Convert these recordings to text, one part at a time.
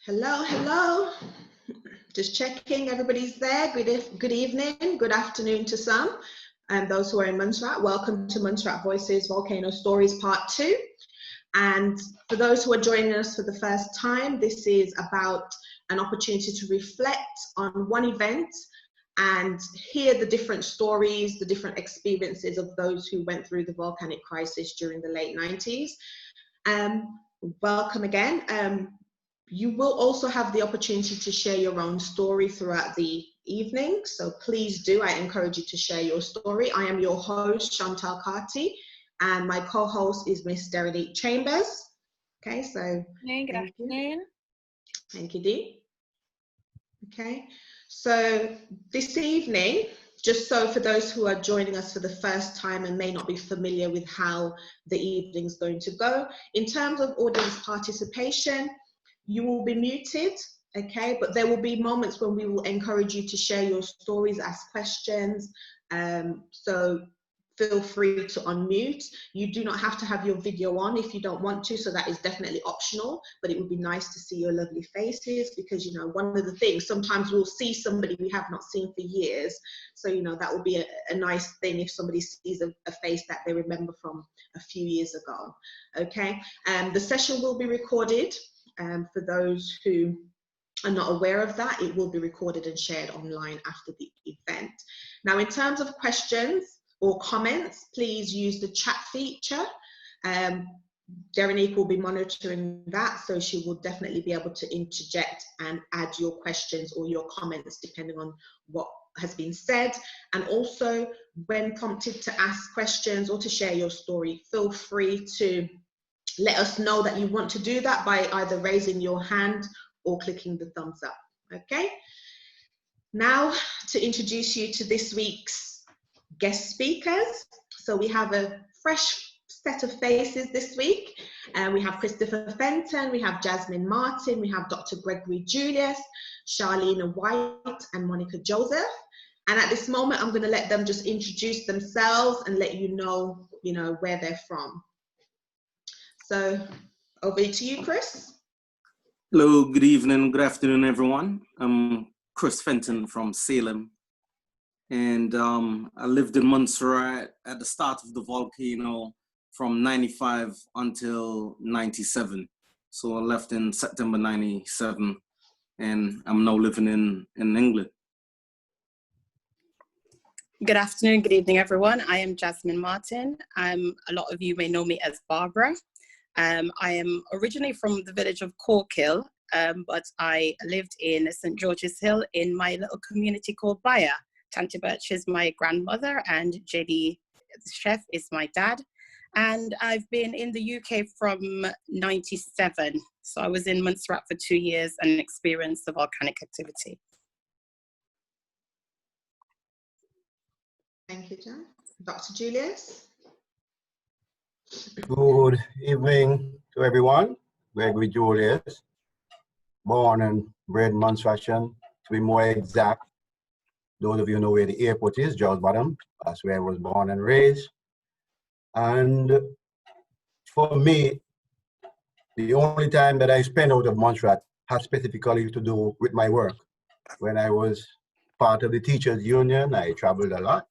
Hello, hello. Just checking everybody's there. Good evening, good afternoon to some. And those who are in Montserrat, welcome to Montserrat Voices Volcano Stories Part 2. And for those who are joining us for the first time, this is about an opportunity to reflect on one event and hear the different stories, the different experiences of those who went through the volcanic crisis during the late 90s. Welcome again. You will also have the opportunity to share your own story throughout the evening. So please do, I encourage you to share your story. I am your host, Chantal Carty, and my co-host is Miss Derelique Chambers. Okay, so good afternoon. Thank you, Dee. Okay, so this evening, just so for those who are joining us for the first time and may not be familiar with how the evening's going to go, in terms of audience participation, you will be muted, okay? But there will be moments when we will encourage you to share your stories, ask questions. So feel free to unmute. You do not have to have your video on if you don't want to, so that is definitely optional, but it would be nice to see your lovely faces because, you know, one of the things, sometimes we'll see somebody we have not seen for years. So, you know, that will be a nice thing if somebody sees a face that they remember from a few years ago, okay? The session will be recorded. For those who are not aware of that, it will be recorded and shared online after the event. Now, in terms of questions or comments, please use the chat feature. Derenique will be monitoring that, so she will definitely be able to interject and add your questions or your comments depending on what has been said. And also, when prompted to ask questions or to share your story, feel free to let us know that you want to do that by either raising your hand or clicking the thumbs up, okay? Now, to introduce you to this week's guest speakers. So we have a fresh set of faces this week. We have Christopher Fenton, we have Jasmine Martin, we have Dr. Gregory Julius, Charlene White, and Monica Joseph. And at this moment, I'm going to let them just introduce themselves and let you know, where they're from. So over to you, Chris. Hello, good evening, good afternoon, everyone. I'm Chris Fenton from Salem. And I lived in Montserrat at the start of the volcano from 95 until 97. So I left in September 97 and I'm now living in England. Good afternoon, good evening, everyone. I am Jasmine Martin. A lot of you may know me as Barbara. I am originally from the village of Corkill, but I lived in St. George's Hill in my little community called Baya. Tanti Birch is my grandmother and JD the chef is my dad. And I've been in the UK from 97. So I was in Montserrat for 2 years and experienced the volcanic activity. Thank you, John. Dr. Julius. Good evening to everyone. Gregory Julius, born and bred in Montserrat, to be more exact. Those of you know where the airport is, George Bottom. That's where I was born and raised. And for me, the only time that I spent out of Montserrat has specifically to do with my work. When I was part of the teachers union, I traveled a lot.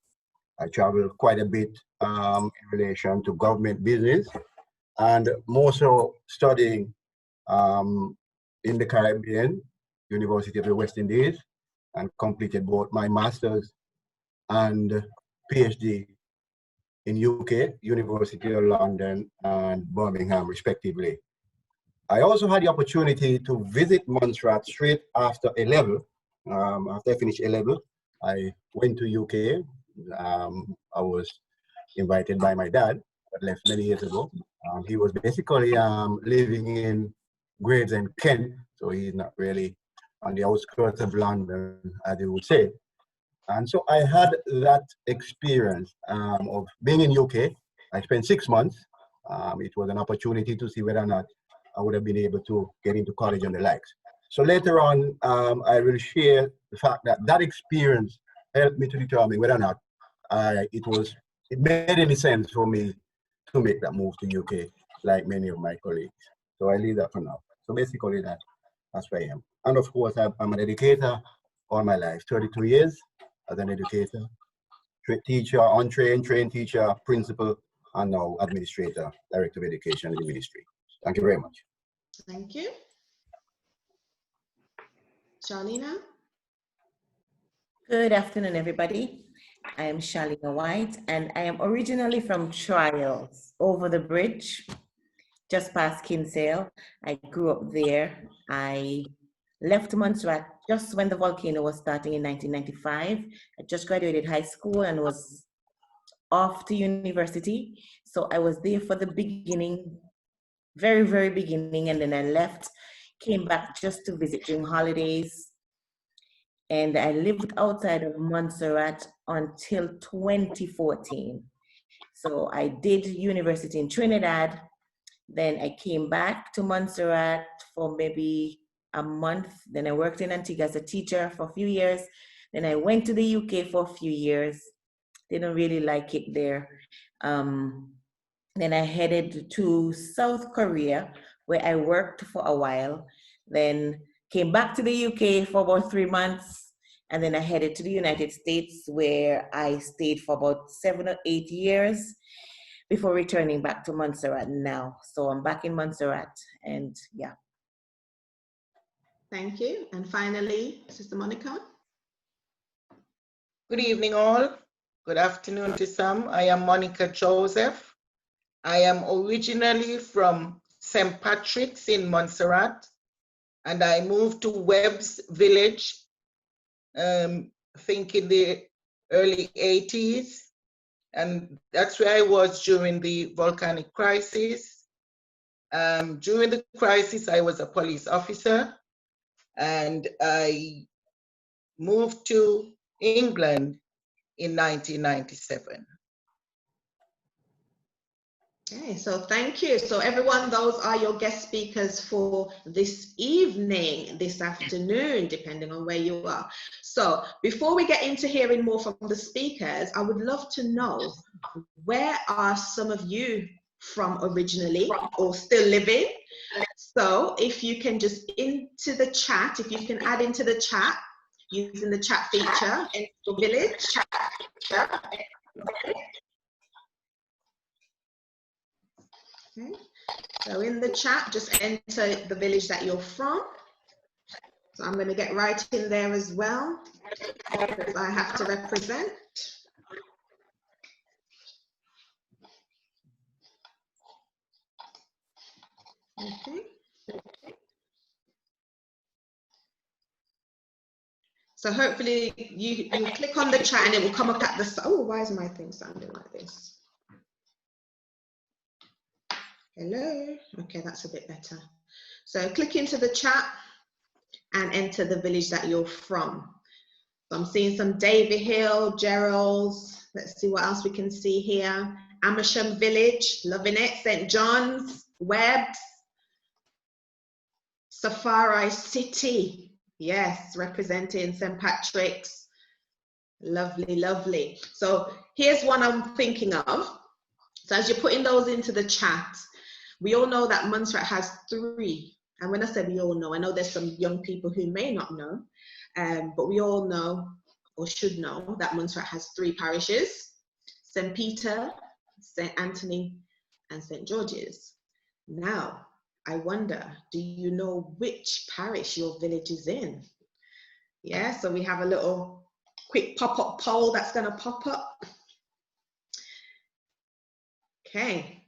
I traveled quite a bit in relation to government business and more so studying in the Caribbean, University of the West Indies, and completed both my master's and PhD in UK, University of London and Birmingham, respectively. I also had the opportunity to visit Montserrat straight after A-level. After I finished A-level, I went to UK. I was invited by my dad, that left many years ago. He was basically living in Gravesend, Kent, so he's not really on the outskirts of London, as you would say. And so I had that experience of being in UK. I spent 6 months. It was an opportunity to see whether or not I would have been able to get into college and the likes. So later on, I will share the fact that that experience helped me to determine whether or not it made any sense for me to make that move to UK, like many of my colleagues. So I leave that for now. So basically that. That's where I am. And of course, I'm an educator all my life, 32 years as an educator, teacher, untrained, trained teacher, principal, and now administrator, director of education in the ministry. Thank you very much. Thank you. Charlena? Good afternoon, everybody. I am Charlena White, and I am originally from Trials, over the bridge, just past Kinsale. I grew up there. I left Montserrat just when the volcano was starting in 1995. I just graduated high school and was off to university. So I was there for the beginning, very, very beginning, and then I left, came back just to visit during holidays. And I lived outside of Montserrat until 2014. So I did university in Trinidad. Then I came back to Montserrat for maybe a month. Then I worked in Antigua as a teacher for a few years. Then I went to the UK for a few years. Didn't really like it there. Then I headed to South Korea, where I worked for a while. Then came back to the UK for about 3 months. And then I headed to the United States, where I stayed for about 7 or 8 years before returning back to Montserrat now. So I'm back in Montserrat, and yeah. Thank you. And finally, Sister Monica. Good evening, all. Good afternoon to some. I am Monica Joseph. I am originally from St. Patrick's in Montserrat, and I moved to Webb's Village, I think in the early 80s. And that's where I was during the volcanic crisis. During the crisis, I was a police officer, and I moved to England in 1997. Okay, so thank you. So everyone, those are your guest speakers for this evening, this afternoon, depending on where you are. So before we get into hearing more from the speakers, I would love to know, where are some of you from originally or still living? So if you can just into the chat, if you can add into the chat, using the chat feature, in your village. Okay. So in the chat, just enter the village that you're from. So I'm going to get right in there as well, because I have to represent. Okay. So hopefully you click on the chat and it will come up at the, oh, why is my thing sounding like this? Hello. Okay, that's a bit better. So click into the chat and enter the village that you're from. So I'm seeing some David Hill, Gerald's. Let's see what else we can see here. Amersham Village, loving it. St. John's, Webb's, Safari City. Yes, representing St. Patrick's. Lovely, lovely. So here's one I'm thinking of. So as you're putting those into the chat, we all know that Montserrat has 3. And when I say we all know, I know there's some young people who may not know, but we all know, or should know, that Montserrat has 3 parishes: St. Peter, St. Anthony, and St. George's. Now, I wonder, do you know which parish your village is in? Yeah, so we have a little quick pop-up poll that's going to pop up. Okay.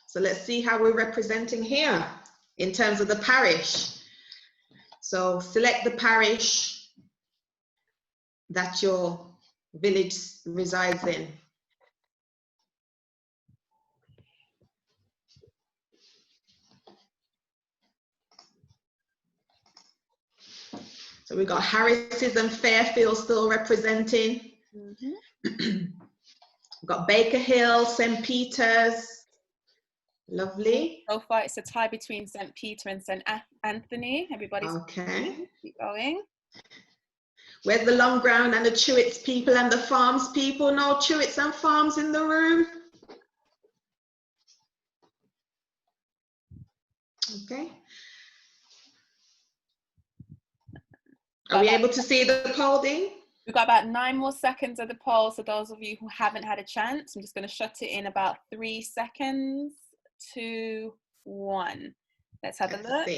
So let's see how we're representing here in terms of the parish. So select the parish that your village resides in. So we've got Harris's and Fairfield still representing. We've got Baker Hill, St. Peter's. Lovely. So far, it's a tie between St. Peter and St. Anthony. Everybody's okay. Keep going. Where's the Long Ground and the Chewits people and the Farms people? No Chewits and Farms in the room. Okay. Are we able to see the poll, Dean? We've got about 9 more seconds of the poll. So those of you who haven't had a chance, I'm just going to shut it in about 3 seconds, 2, 1. Let's have a look.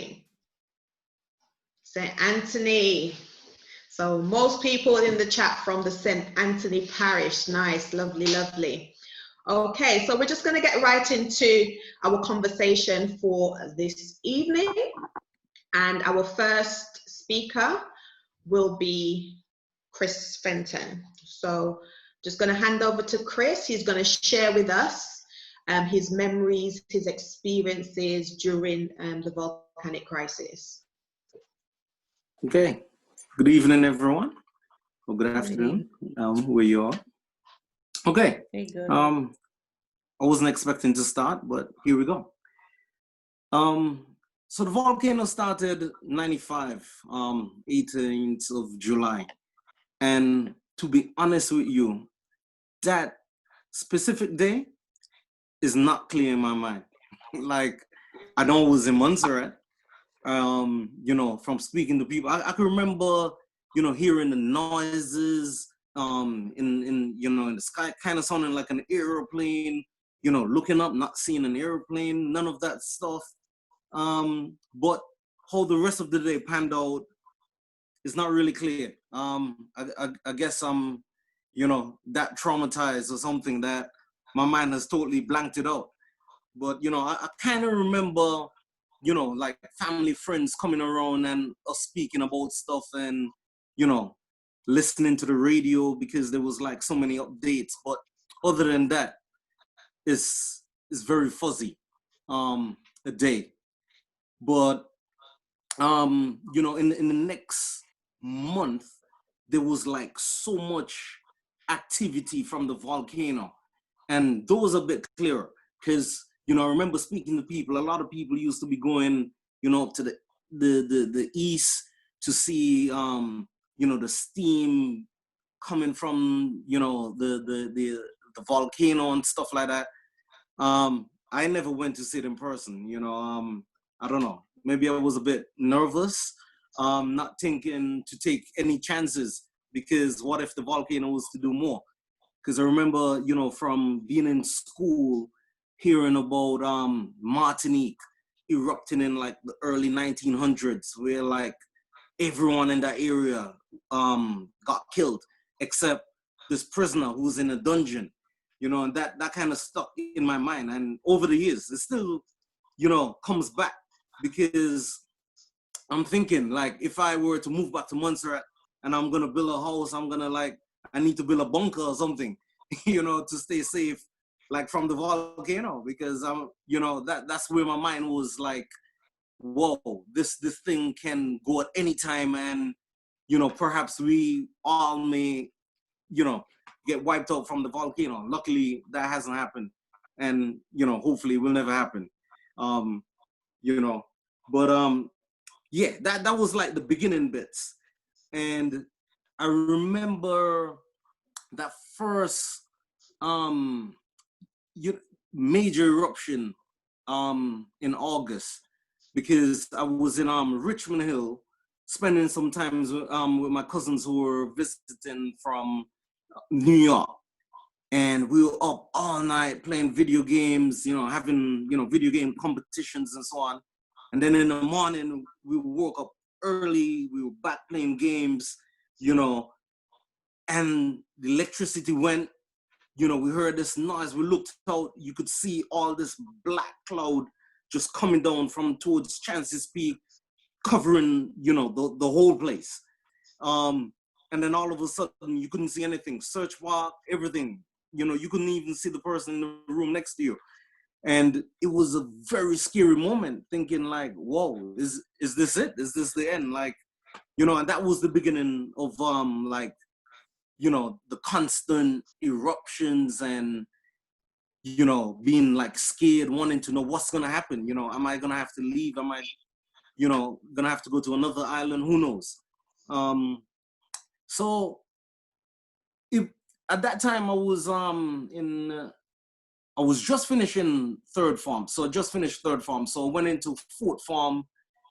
St. Anthony. So most people in the chat from the St. Anthony parish. Nice, lovely, lovely. Okay, so we're just going to get right into our conversation for this evening. And our first speaker will be Chris Fenton. So just going to hand over to Chris. He's going to share with us his memories, his experiences during the volcanic crisis. Okay. Good evening, everyone. Or good afternoon, where you are. Okay. Very good. I wasn't expecting to start, but here we go. So the volcano started 95, 18th of July. And to be honest with you, that specific day is not clear in my mind. Like, I know it was in Montserrat. You know, from speaking to people, I can remember, you know, hearing the noises in you know, in the sky, kind of sounding like an airplane, you know, looking up, not seeing an airplane, none of that stuff. But how the rest of the day panned out is not really clear. I guess I'm, you know, that traumatized or something that my mind has totally blanked it out. But, you know, I kind of remember, you know, like family, friends coming around and us speaking about stuff and, you know, listening to the radio because there was like so many updates. But other than that, it's very fuzzy, a day. But, you know, in the next month, there was like so much activity from the volcano. And those are a bit clearer because, you know, I remember speaking to people, a lot of people used to be going, you know, up to the east to see, you know, the steam coming from, you know, the volcano and stuff like that. I never went to see it in person, you know, I don't know, maybe I was a bit nervous, not thinking to take any chances because what if the volcano was to do more? Because I remember, you know, from being in school, hearing about Martinique erupting in like the early 1900s, where like everyone in that area got killed, except this prisoner who was in a dungeon, you know, and that kind of stuck in my mind. And over the years, it still, you know, comes back because I'm thinking like, if I were to move back to Montserrat and I'm gonna build a house, I need to build a bunker or something, you know, to stay safe, like from the volcano, because you know, that's where my mind was like, whoa, this thing can go at any time, and you know, perhaps we all may, you know, get wiped out from the volcano. Luckily, that hasn't happened, and you know, hopefully, it will never happen. You know, but yeah, that was like the beginning bits, and I remember that first major eruption in August, because I was in Richmond Hill spending some time with my cousins who were visiting from New York, and we were up all night playing video games, you know, having, you know, video game competitions and so on. And then in the morning we woke up early, we were back playing games, you know, and the electricity went. You know, we heard this noise, we looked out, you could see all this black cloud just coming down from towards Chance's Peak, covering, you know, the whole place. And then all of a sudden, you couldn't see anything. Search bar, everything. You know, you couldn't even see the person in the room next to you. And it was a very scary moment, thinking like, whoa, is this it? Is this the end? Like, you know, and that was the beginning of, like, you know, the constant eruptions and, you know, being like scared, wanting to know what's going to happen. You know, am I going to have to leave? Am I, you know, going to have to go to another island? Who knows? So at that time I was I was just finishing third form. So I just finished third form. So I went into fourth form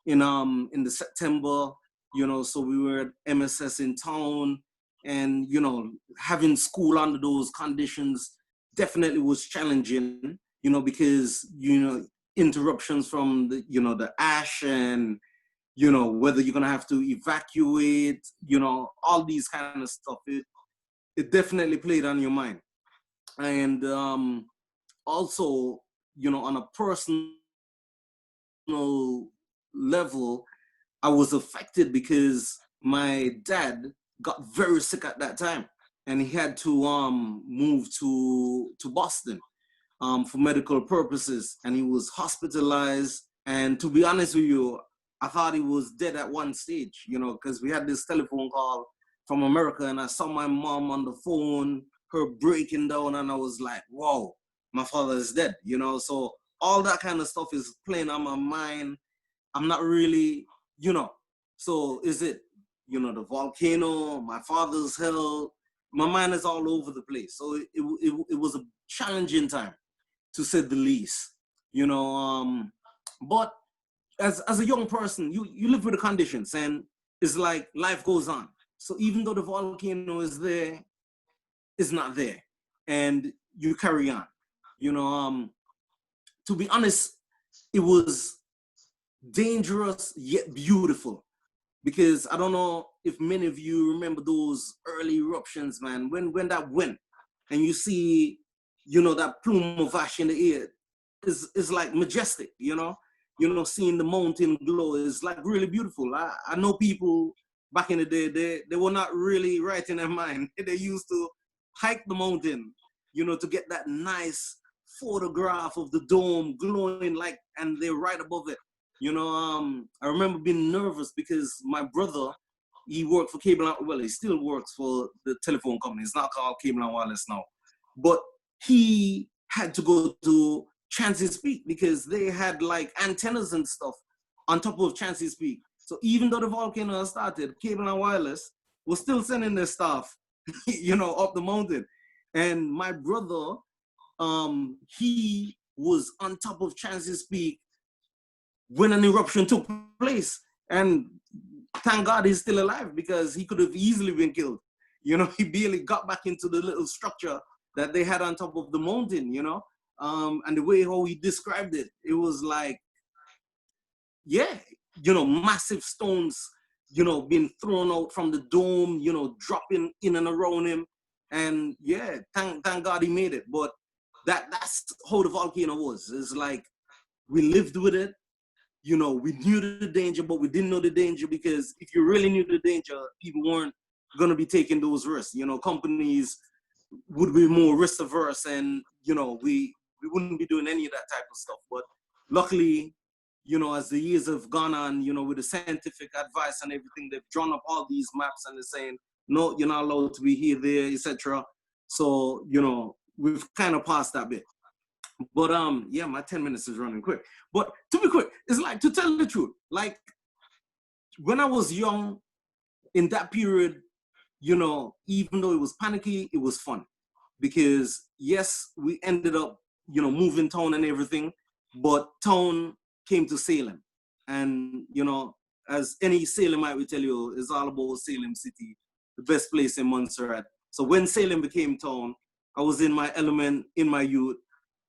in the September, you know, so we were at MSS in town, and, you know, having school under those conditions definitely was challenging, you know, because, you know, interruptions from the, you know, the ash, and, you know, whether you're gonna have to evacuate, you know, all these kind of stuff. It definitely played on your mind. And also, you know, on a personal level, I was affected because my dad got very sick at that time, and he had to move to Boston for medical purposes, and he was hospitalized. And to be honest with you, I thought he was dead at one stage, you know, because we had this telephone call from America, and I saw my mom on the phone, her breaking down, and I was like, whoa, my father is dead, you know. So all that kind of stuff is playing on my mind. I'm not really, you know, so is it, you know, the volcano, my father's health, my mind is all over the place. So it was a challenging time, to say the least, you know. But as a young person, you live with the conditions, and it's like life goes on. So even though the volcano is there, it's not there, and you carry on, you know. To be honest, it was dangerous yet beautiful, because I don't know if many of you remember those early eruptions, man. When that went, and you see, you know, that plume of ash in the air is like majestic, you know. You know, seeing the mountain glow is like really beautiful. I know people back in the day, they were not really right in their mind. They used to hike the mountain, you know, to get that nice photograph of the dome glowing, like, and they're right above it. You know, I remember being nervous because my brother, he worked for Cable, well, he still works for the telephone company. It's not called Cable and Wireless now. But he had to go to Chance's Peak because they had like antennas and stuff on top of Chance's Peak. So even though the volcano had started, Cable and Wireless was still sending their staff, you know, up the mountain. And my brother, he was on top of Chance's Peak when an eruption took place. And thank God he's still alive, because he could have easily been killed. You know, he barely got back into the little structure that they had on top of the mountain, you know. And the way how he described it, it was like, yeah, you know, massive stones, you know, being thrown out from the dome, you know, dropping in and around him. And yeah, thank God he made it. But that's how the volcano was. It's like we lived with it. You know, we knew the danger, but we didn't know the danger, because if you really knew the danger, people weren't going to be taking those risks. You know, companies would be more risk averse, and, you know, we wouldn't be doing any of that type of stuff. But luckily, you know, as the years have gone on, you know, with the scientific advice and everything, they've drawn up all these maps, and they're saying, no, you're not allowed to be here, there, etc. So, you know, we've kind of passed that bit. But yeah, my 10 minutes is running quick. But to be quick, it's like, to tell the truth, like when I was young, in that period, you know, even though it was panicky, it was fun. Because yes, we ended up, you know, moving town and everything, but town came to Salem. And, you know, as any Salemite will tell you, it's all about Salem City, the best place in Montserrat. So when Salem became town, I was in my element, in my youth.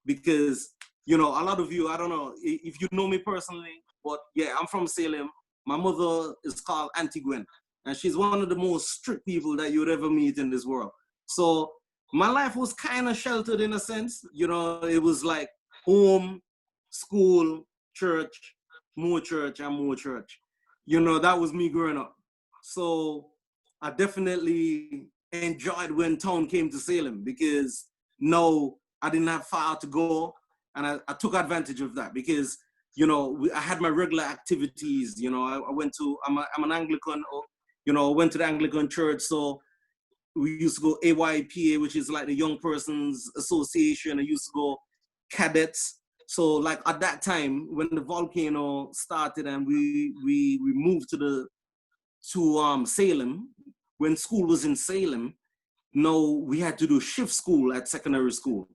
Because, you know, a lot of you, I don't know if you know me personally, but yeah, I'm from Salem. My mother is called Auntie Gwen, and she's one of the most strict people that you would ever meet in this world. So my life was kind of sheltered in a sense. You know, it was like home, school, church, and more church. You know, that was me growing up. So I definitely enjoyed when town came to Salem, because now I didn't have far to go, and I took advantage of that, because, you know, I had my regular activities. You know, I went to, I'm an Anglican, you know, I went to the Anglican church, so we used to go AYPA, which is like the Young Persons Association. I used to go cadets. So like at that time, when the volcano started and we moved to Salem, when school was in Salem, now we had to do shift school at secondary school.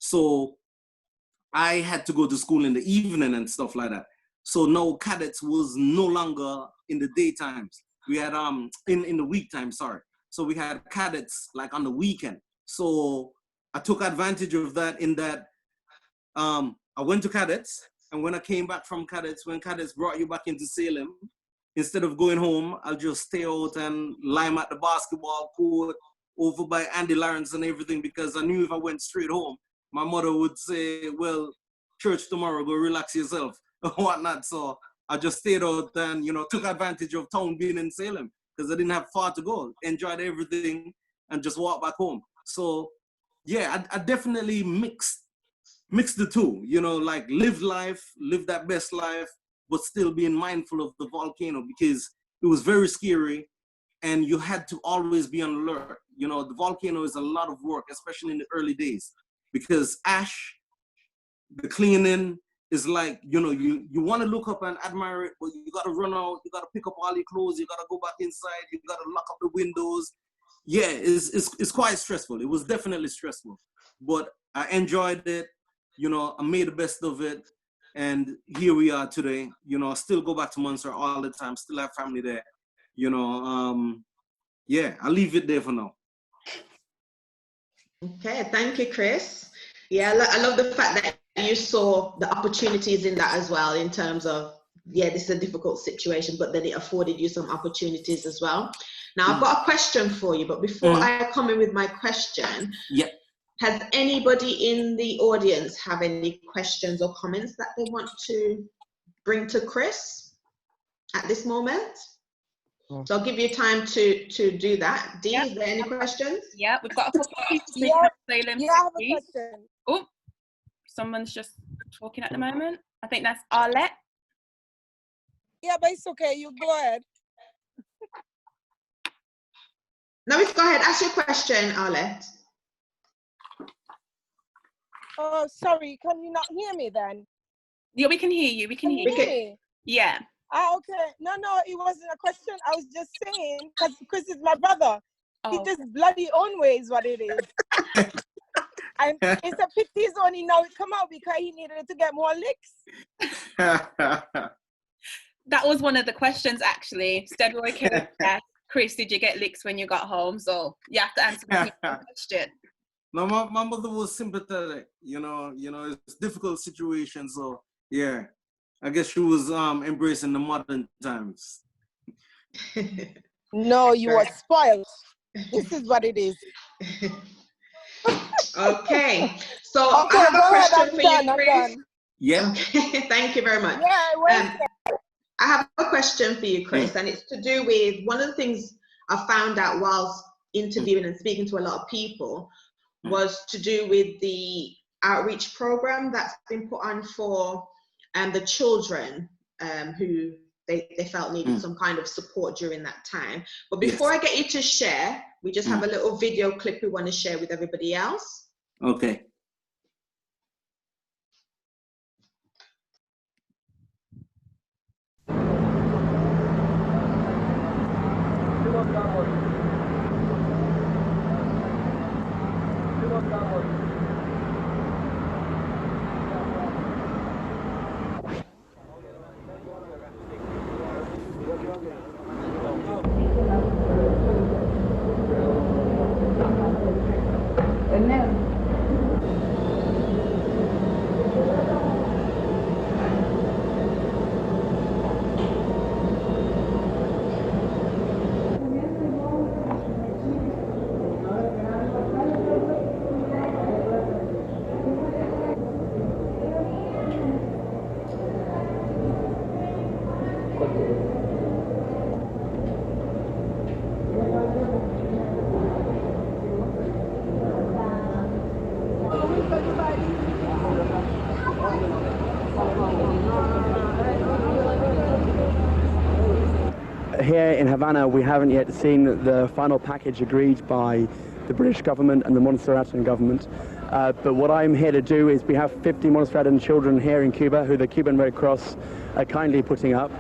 So I had to go to school in the evening and stuff like that. So now cadets was no longer in the daytimes. we had in the week time, sorry. So we had cadets like on the weekend. So I took advantage of that in that I went to cadets, and when I came back from cadets, when cadets brought you back into Salem, instead of going home, I'll just stay out and lime at the basketball court over by Andy Lawrence and everything, because I knew if I went straight home, my mother would say, well, church tomorrow, go relax yourself and whatnot. So I just stayed out and, you know, took advantage of town being in Salem because I didn't have far to go, enjoyed everything and just walked back home. So yeah, I definitely mixed the two, you know, like live life, live that best life, but still being mindful of the volcano because it was very scary and you had to always be on alert. You know, the volcano is a lot of work, especially in the early days, because ash, the cleaning is like, you know, you want to look up and admire it, but you got to run out, you got to pick up all your clothes, you got to go back inside, you got to lock up the windows. Yeah, it's quite stressful. It was definitely stressful, but I enjoyed it. You know, I made the best of it. And here we are today. You know, I still go back to Montserrat all the time, still have family there. You know, yeah, I'll leave it there for now. Okay, thank you, Chris. Yeah, I love the fact that you saw the opportunities in that as well, in terms of, yeah, this is a difficult situation, but then it afforded you some opportunities as well. Now, I've got a question for you, but before I come in with my question, has anybody in the audience have any questions or comments that they want to bring to Chris at this moment? So I'll give you time to do that. Dee, is there any questions? Yeah, we've got a couple of people speaking up. Salem. Yeah, I have a question. Oh, someone's just talking at the moment. I think that's Arlette. Yeah, but it's okay. You go ahead. No, go ahead. Ask your question, Arlette. Oh, sorry. Can you not hear me then? Yeah, we can hear you. We can hear you. Me? Yeah. Ah, okay. No, it wasn't a question. I was just saying, because Chris is my brother. He just bloody own way is what it is. And it's a pity he's only now it come out because he needed to get more licks. That was one of the questions, actually. Steadroy came back. Chris, did you get licks when you got home? So you have to answer the question. No, my mother was sympathetic. You know, it's a difficult situation. So yeah, I guess she was embracing the modern times. No, you are spoiled. This is what it is. Okay, so I have a question for you, Chris. Yeah. Okay. Thank you very much. Yeah, I have a question for you, Chris, and it's to do with one of the things I found out whilst interviewing and speaking to a lot of people was to do with the outreach program that's been put on for the children who they felt needed some kind of support during that time. But before I get you to share, we just have a little video clip we want to share with everybody else. Okay. Here in Havana, we haven't yet seen the final package agreed by the British government and the Montserratan government. But what I'm here to do is we have 50 Montserratan children here in Cuba who the Cuban Red Cross are kindly putting up.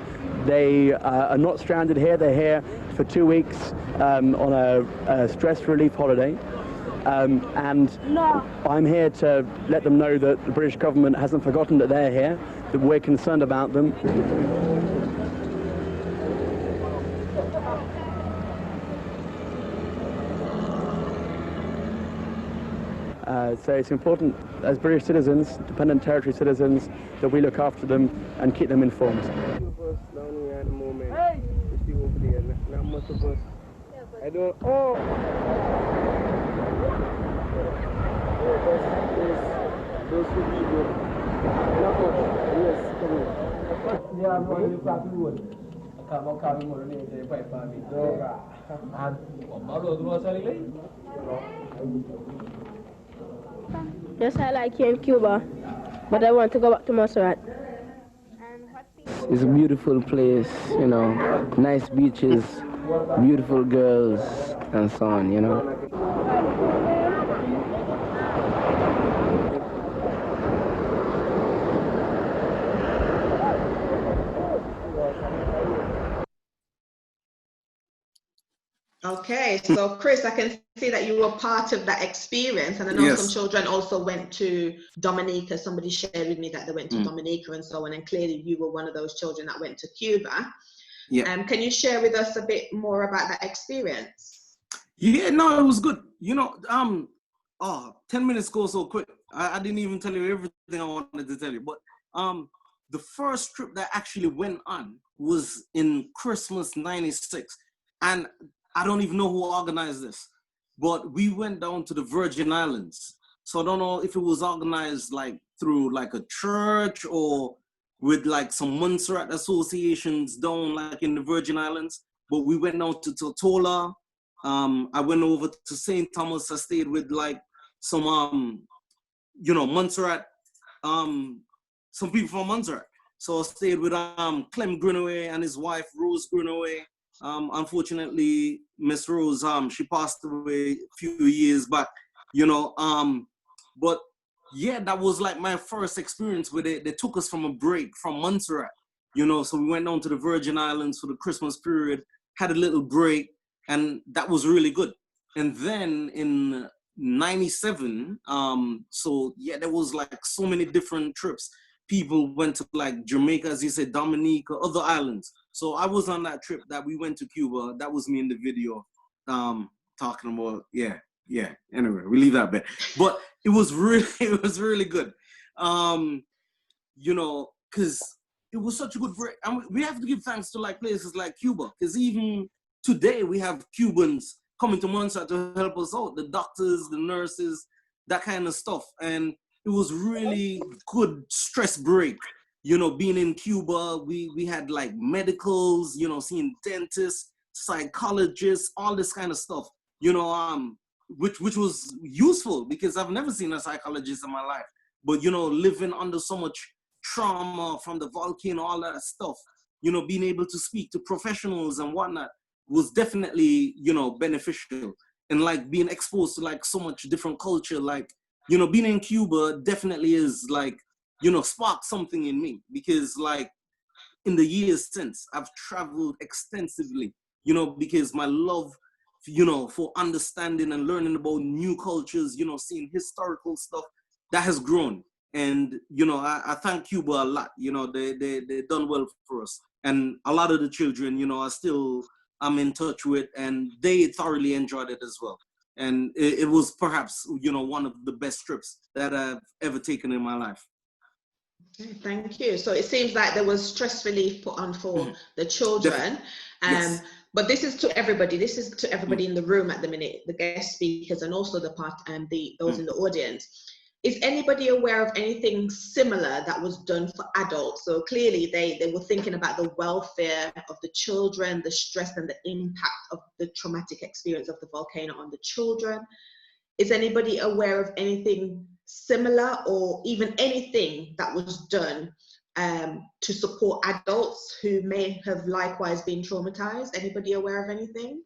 They are not stranded here. They're here for 2 weeks on a stress relief holiday. And I'm here to let them know that the British government hasn't forgotten that they're here, that we're concerned about them. So it's important as British citizens, dependent territory citizens, that we look after them and keep them informed. I don't. Oh. Those who be good. Yes, come on. Yeah, I'm going to start the wood. I can't walk out more than the pipe for me. And yes, I like here in Cuba, but I want to go back to Montserrat. it's a beautiful place, you know, nice beaches, beautiful girls, and so on, you know. Okay, so Chris, I can see that you were part of that experience, and I know some children also went to Dominica. Somebody shared with me that they went to Dominica and so on, and clearly you were one of those children that went to Cuba. Yeah. Can you share with us a bit more about that experience? Yeah, no, it was good. You know, 10 minutes go so quick. I didn't even tell you everything I wanted to tell you, but the first trip that I actually went on was in Christmas '96, and I don't even know who organized this, but we went down to the Virgin Islands. So I don't know if it was organized like through like a church or with like some Montserrat associations down like in the Virgin Islands. But we went down to Tortola. I went over to St. Thomas. I stayed with like some, Montserrat, some people from Montserrat. So I stayed with Clem Greenaway and his wife, Rose Greenaway. Unfortunately, Miss Rose, she passed away a few years back, but yeah, that was like my first experience with it. They took us from a break from Montserrat, so we went down to the Virgin Islands for the Christmas period, had a little break, and that was really good. And then in '97, so yeah, there was like so many different trips. People went to like Jamaica, as you said, Dominica, other islands. So I was on that trip that we went to Cuba. That was me in the video, talking about, yeah. Anyway, we leave that bit. But it was really good, because it was such a good break. And we have to give thanks to like places like Cuba, because even today we have Cubans coming to Montserrat to help us out, the doctors, the nurses, that kind of stuff. And it was really good stress break. Being in Cuba, we had like medicals, seeing dentists, psychologists, all this kind of stuff, which was useful because I've never seen a psychologist in my life. But, living under so much trauma from the volcano, all that stuff, being able to speak to professionals and whatnot was definitely, beneficial. And like being exposed to like so much different culture, like, being in Cuba definitely is like, sparked something in me, because like in the years since I've traveled extensively, because my love, for understanding and learning about new cultures, seeing historical stuff, that has grown. And, I thank Cuba a lot. They done well for us. And a lot of the children, I'm in touch with, and they thoroughly enjoyed it as well. And it was perhaps, one of the best trips that I've ever taken in my life. Okay, thank you. So it seems like there was stress relief put on for the children. Yes. But this is to everybody. This is to everybody in the room at the minute, the guest speakers and also those in the audience. Is anybody aware of anything similar that was done for adults? So clearly they were thinking about the welfare of the children, the stress and the impact of the traumatic experience of the volcano on the children. Is anybody aware of anything similar, or even anything that was done to support adults who may have likewise been traumatized? Anybody aware of anything?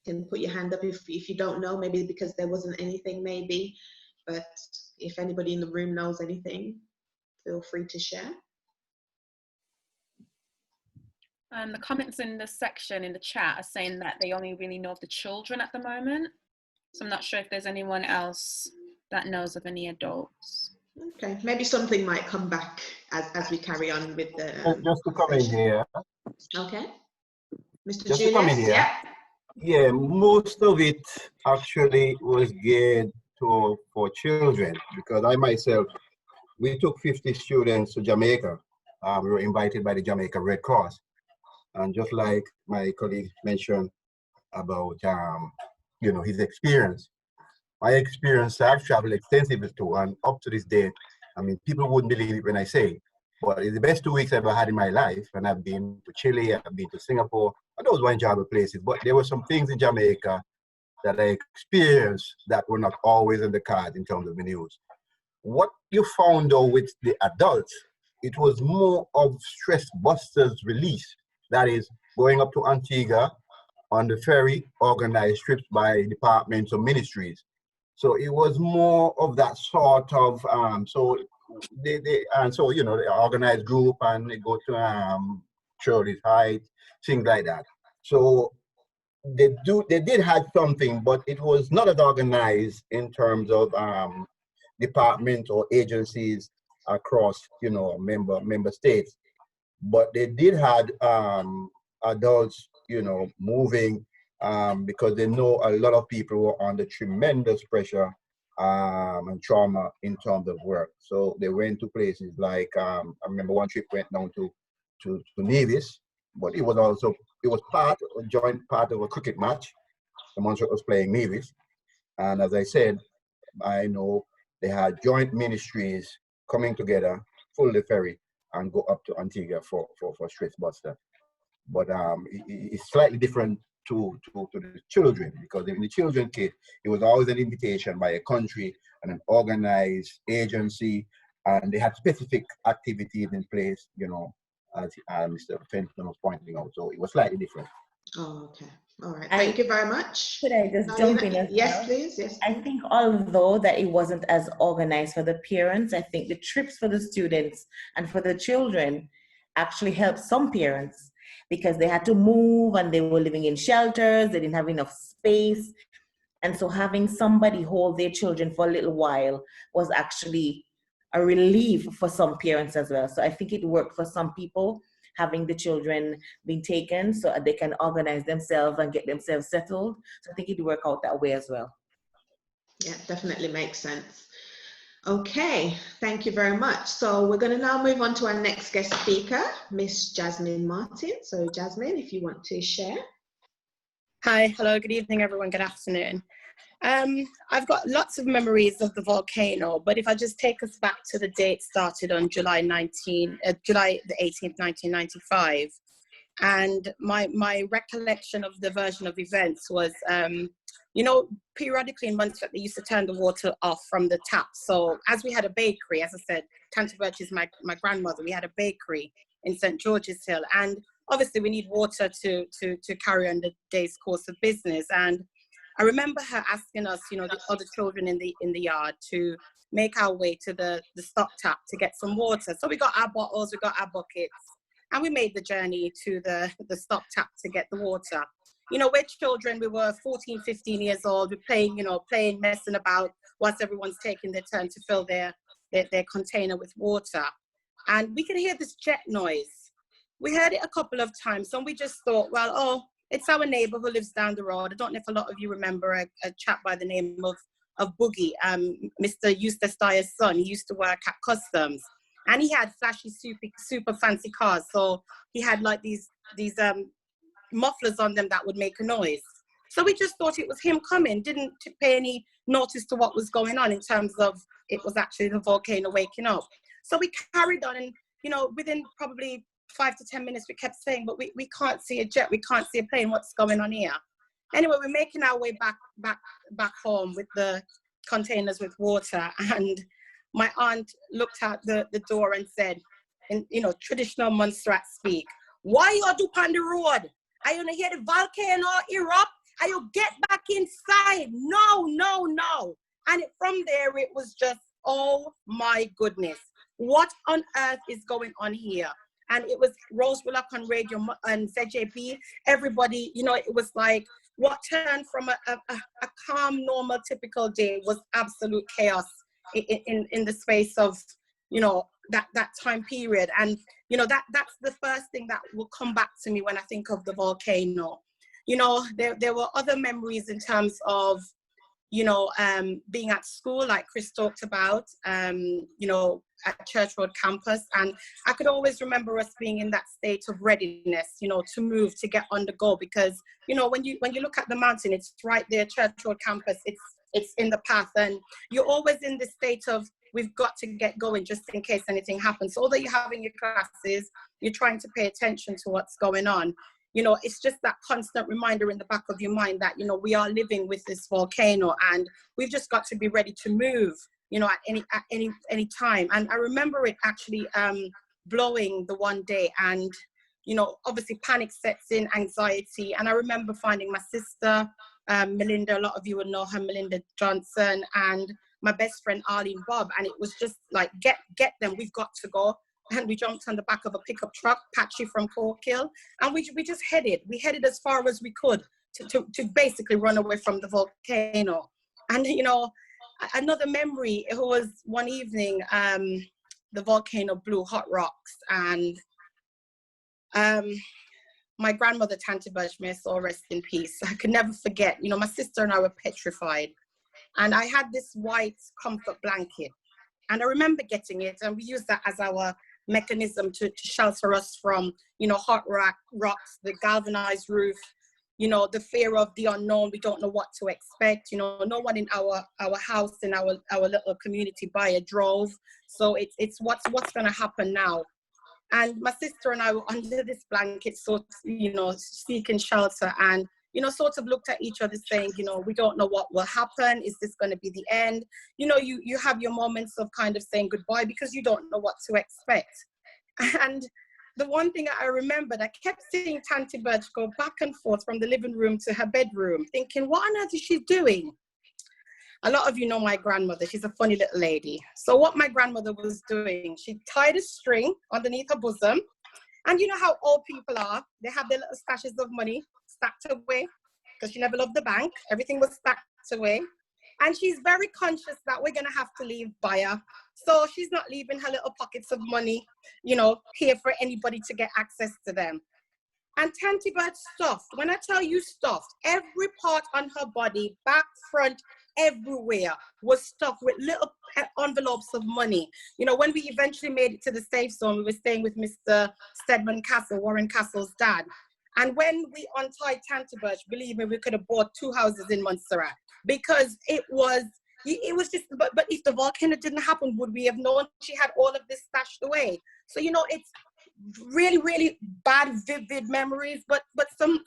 You can put your hand up if you don't know, maybe because there wasn't anything maybe. But if anybody in the room knows anything, feel free to share. The comments in the section in the chat are saying that they only really know of the children at the moment. So I'm not sure if there's anyone else that knows of any adults. Okay, maybe something might come back as we carry on with the just to come in here. Okay. Mr. Just to come in Julius, here. yeah. Yeah, most of it actually was geared for children, because I myself, we took 50 students to Jamaica. We were invited by the Jamaica Red Cross. And just like my colleague mentioned about, you know, his experience, my experience, I've traveled extensively too, and up to this day, I mean, people wouldn't believe it when I say, but it's the best 2 weeks I've ever had in my life. And I've been to Chile, I've been to Singapore, and those were enjoyable places. But there were some things in Jamaica that I experienced that were not always in the cards in terms of the news. What you found though with the adults, it was more of stress busters release. That is, going up to Antigua on the ferry, organized trips by departments or ministries. So it was more of that sort of, so you know, the organized group, and they go to Shirley's Heights, things like that. So they did have something, but it was not as organized in terms of departments or agencies across, you know, member states. But they did have adults, you know, moving because they know a lot of people were under tremendous pressure and trauma in terms of work. So they went to places like, I remember one trip went down to Nevis, but it was a joint part of a cricket match. The Montserrat was playing Nevis. And as I said, I know they had joint ministries coming together, full the ferry, and go up to Antigua for stress buster. But it's slightly different to the children, because in the children kit, it was always an invitation by a country and an organized agency, and they had specific activities in place, you know, as Mr. Fenton was pointing out. So it was slightly different. Oh, okay. All right. Thank you very much. Could I just jump in as Yes, well? please. Yes. I think although that it wasn't as organized for the parents, I think the trips for the students and for the children actually helped some parents, because they had to move and they were living in shelters, they didn't have enough space. And so having somebody hold their children for a little while was actually a relief for some parents as well. So I think it worked for some people, having the children being taken so they can organize themselves and get themselves settled. So I think it worked out that way as well. Yeah, definitely makes sense. Okay, thank you very much. So we're going to now move on to our next guest speaker, Miss Jasmine Martin. So Jasmine, if you want to share. Hi, hello, good evening, everyone. Good afternoon. I've got lots of memories of the volcano, but if I just take us back to the date started on July the 18th, 1995, and my recollection of the version of events was, you know, periodically in Montserrat, they used to turn the water off from the tap. So as we had a bakery, as I said, Tante Birch is my grandmother, we had a bakery in St. George's Hill, and obviously we need water to carry on the day's course of business. And I remember her asking us, you know, the other children in the yard, to make our way to the stop tap to get some water. So we got our bottles, we got our buckets, and we made the journey to the stop tap to get the water. You know, we're children, we were 14, 15 years old, we're playing, messing about whilst everyone's taking their turn to fill their container with water. And we could hear this jet noise. We heard it a couple of times, and we just thought, well, oh, it's our neighbor who lives down the road. I don't know if a lot of you remember a chap by the name of Boogie, Mr. Eustace Dyer's son. He used to work at Customs, and he had flashy, super fancy cars. So he had like these mufflers on them that would make a noise. So we just thought it was him coming, didn't pay any notice to what was going on in terms of it was actually the volcano waking up. So we carried on, and, you know, within probably 5 to 10 minutes, we kept saying, but we can't see a jet, we can't see a plane, what's going on here? Anyway, we're making our way back home with the containers with water, and my aunt looked out the door and said, in, you know, traditional Montserrat speak, why you do on the road? Are you gonna hear the volcano erupt? Are you get back inside? No. And from there, it was just, oh my goodness, what on earth is going on here? And it was Rose Willock on radio and ZJP. Everybody, you know, it was like what turned from a calm, normal, typical day was absolute chaos in the space of, you know, that time period. And, you know, that's the first thing that will come back to me when I think of the volcano. You know, there were other memories in terms of you know, being at school, like Chris talked about, you know, at Church Road campus. And I could always remember us being in that state of readiness, you know, to move, to get on the go, because, you know, when you look at the mountain, it's right there, Church Road campus, it's in the path, and you're always in this state of, we've got to get going just in case anything happens. So although you're having your classes, you're trying to pay attention to what's going on. You know, it's just that constant reminder in the back of your mind that, you know, we are living with this volcano and we've just got to be ready to move, you know, at any time. And I remember it actually blowing the one day, and, you know, obviously panic sets in, anxiety. And I remember finding my sister, Melinda, a lot of you will know her, Melinda Johnson, and my best friend Arlene Bob. And it was just like, get them, we've got to go. And we jumped on the back of a pickup truck, Patchy from Corkhill, and we just headed as far as we could to basically run away from the volcano. And, you know, another memory, it was one evening, the volcano blew hot rocks, and my grandmother, Tante Budge, may her soul rest in peace, I could never forget, you know, my sister and I were petrified. And I had this white comfort blanket, and I remember getting it, and we used that as our mechanism to shelter us from, you know, hot rocks, the galvanized roof, you know, the fear of the unknown. We don't know what to expect. You know, no one in our house, in our little community buyer drove. So it's what's going to happen now. And my sister and I were under this blanket, sort of, you know, seeking shelter, and, you know, sort of looked at each other saying, you know, we don't know what will happen. Is this going to be the end? You know, you have your moments of kind of saying goodbye because you don't know what to expect. And the one thing I remembered, I kept seeing Tante Budge go back and forth from the living room to her bedroom, thinking, what on earth is she doing? A lot of you know my grandmother. She's a funny little lady. So what my grandmother was doing, she tied a string underneath her bosom. And you know how old people are, they have their little stashes of money stacked away, because she never loved the bank. Everything was stacked away. And she's very conscious that we're going to have to leave Bayer. So she's not leaving her little pockets of money, you know, here for anybody to get access to them. And Tante Budge stuffed, when I tell you stuffed, every part on her body, back, front, everywhere was stuffed with little envelopes of money. You know, when we eventually made it to the safe zone, we were staying with Mr. Stedman Castle, Warren Castle's dad. And when we untied Tante Budge, believe me, we could have bought 2 houses in Montserrat, because it was just, but if the volcano didn't happen, would we have known she had all of this stashed away? So, you know, it's really, really bad, vivid memories, but some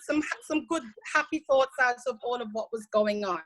good, happy thoughts out of all of what was going on.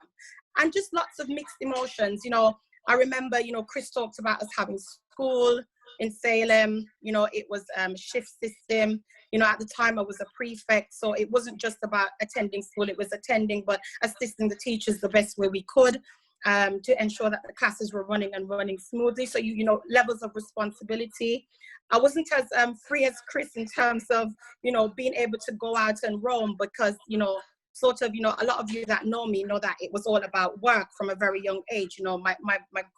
And just lots of mixed emotions. You know, I remember, you know, Chris talked about us having school in Salem. You know, it was shift system. You know, at the time I was a prefect, so it wasn't just about attending school, it was attending, but assisting the teachers the best way we could to ensure that the classes were running smoothly. So, you know, levels of responsibility. I wasn't as free as Chris in terms of, you know, being able to go out and roam, because, you know, sort of, you know, a lot of you that know me know that it was all about work from a very young age. You know, my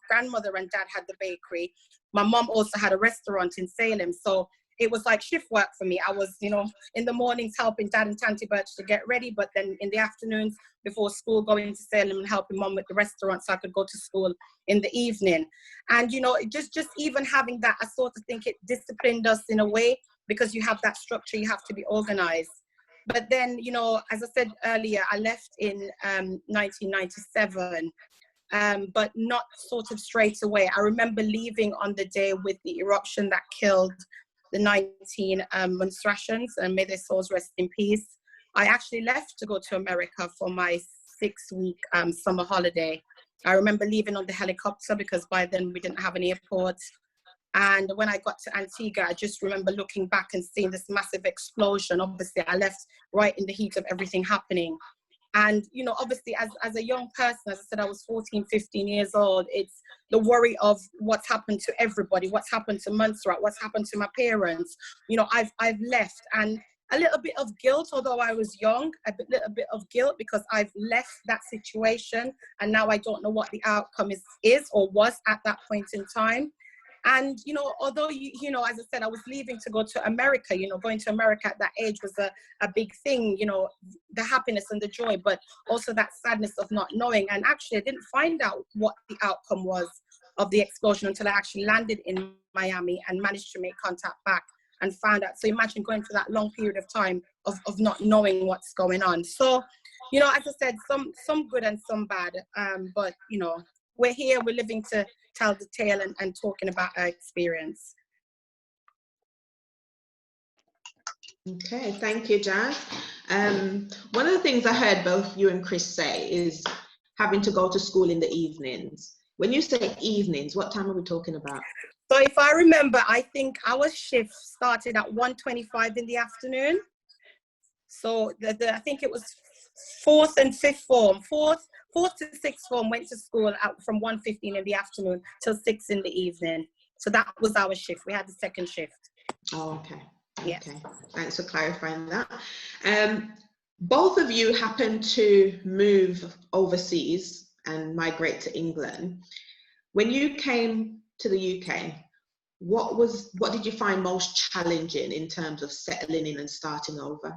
grandmother and dad had the bakery. My mom also had a restaurant in Salem. So it was like shift work for me. I was, you know, in the mornings helping Dad and Tante Budge to get ready, but then in the afternoons before school, going to Salem and helping Mom with the restaurant so I could go to school in the evening. And, you know, just even having that, I sort of think it disciplined us in a way, because you have that structure, you have to be organized. But then, you know, as I said earlier, I left in 1997. But not sort of straight away. I remember leaving on the day with the eruption that killed the 19 Montserratians, and may their souls rest in peace. I actually left to go to America for my 6-week summer holiday. I remember leaving on the helicopter, because by then we didn't have an airport. And when I got to Antigua, I just remember looking back and seeing this massive explosion. Obviously, I left right in the heat of everything happening. And, you know, obviously, as a young person, as I said, I was 14, 15 years old. It's the worry of what's happened to everybody, what's happened to Montserrat, what's happened to my parents. You know, I've left, and a little bit of guilt, although I was young, a little bit of guilt because I've left that situation, and now I don't know what the outcome is or was at that point in time. And, you know, although, you know, as I said, I was leaving to go to America, you know, going to America at that age was a big thing, you know, the happiness and the joy, but also that sadness of not knowing. And actually, I didn't find out what the outcome was of the explosion until I actually landed in Miami and managed to make contact back and found out. So imagine going through that long period of time of not knowing what's going on. So, you know, as I said, some good and some bad, but, you know, we're here, we're living to tell the tale and talking about our experience. Okay, thank you, Jazz. One of the things I heard both you and Chris say is having to go to school in the evenings. When you say evenings, what time are we talking about? So if I remember, I think our shift started at 1:25 in the afternoon. So I think it was fourth and fifth form. Fourth to sixth form went to school from 1:15 in the afternoon till 6 in the evening. So that was our shift. We had the second shift. Oh, okay. Yeah. Okay, thanks for clarifying that. Both of you happened to move overseas and migrate to England. When you came to the UK, what did you find most challenging in terms of settling in and starting over?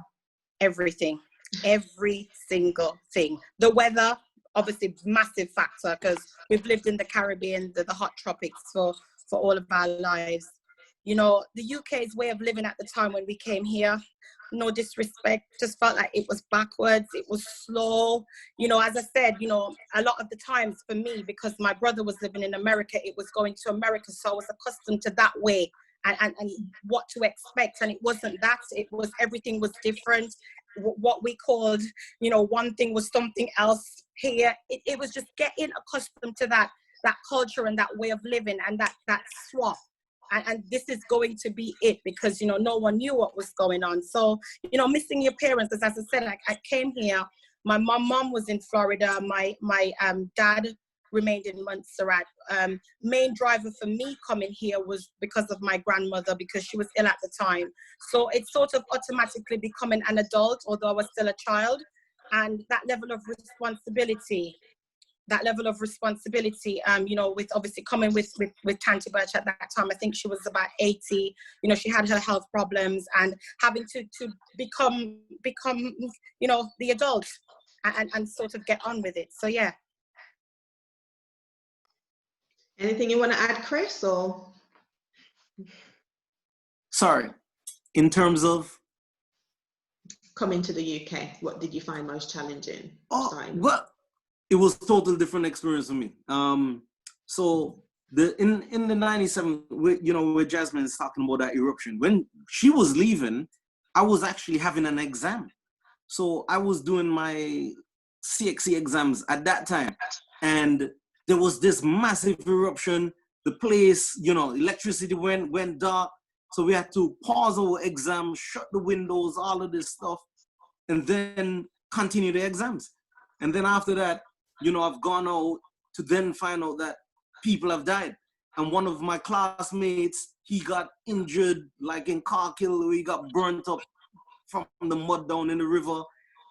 Everything, every single thing. The weather, obviously, massive factor because we've lived in the Caribbean, the hot tropics for all of our lives. You know, the UK's way of living at the time when we came here, no disrespect, just felt like it was backwards, it was slow. You know, as I said, you know, a lot of the times for me, because my brother was living in America, it was going to America, so I was accustomed to that way and what to expect. And it wasn't that, it was, everything was different. What we called, you know, one thing was something else here. It was just getting accustomed to that culture and that way of living and that swap. And this is going to be it because, you know, no one knew what was going on. So, you know, missing your parents, as I said, I came here, my mom was in Florida, my dad remained in Montserrat. Main driver for me coming here was because of my grandmother, because she was ill at the time. So it's sort of automatically becoming an adult, although I was still a child. And that level of responsibility, you know, with obviously coming with Tanti Birch at that time, I think she was about 80, you know, she had her health problems and having to become, you know, the adult and sort of get on with it. So, yeah. Anything you want to add, Chris, or? Sorry, in terms of? Coming to the UK, what did you find most challenging? Well, it was a total different experience for me. So in the 97, you know, where Jasmine is talking about that eruption, when she was leaving, I was actually having an exam. So I was doing my CXC exams at that time. And there was this massive eruption. The place, you know, electricity went dark. So we had to pause our exam, shut the windows, all of this stuff, and then continue the exams. And then after that, you know, I've gone out to then find out that people have died. And one of my classmates, he got injured, like in Carkill, he got burnt up from the mud down in the river,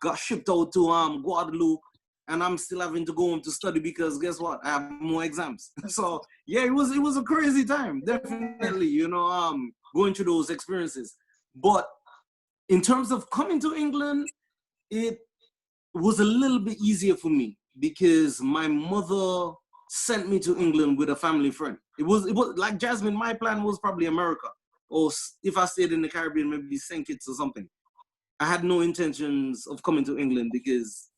got shipped out to Guadeloupe, and I'm still having to go home to study because guess what? I have more exams. So yeah, it was a crazy time, definitely, you know, going through those experiences. But in terms of coming to England, it was a little bit easier for me because my mother sent me to England with a family friend. It was like Jasmine, my plan was probably America, or if I stayed in the Caribbean, maybe St. Kitts or something. I had no intentions of coming to England because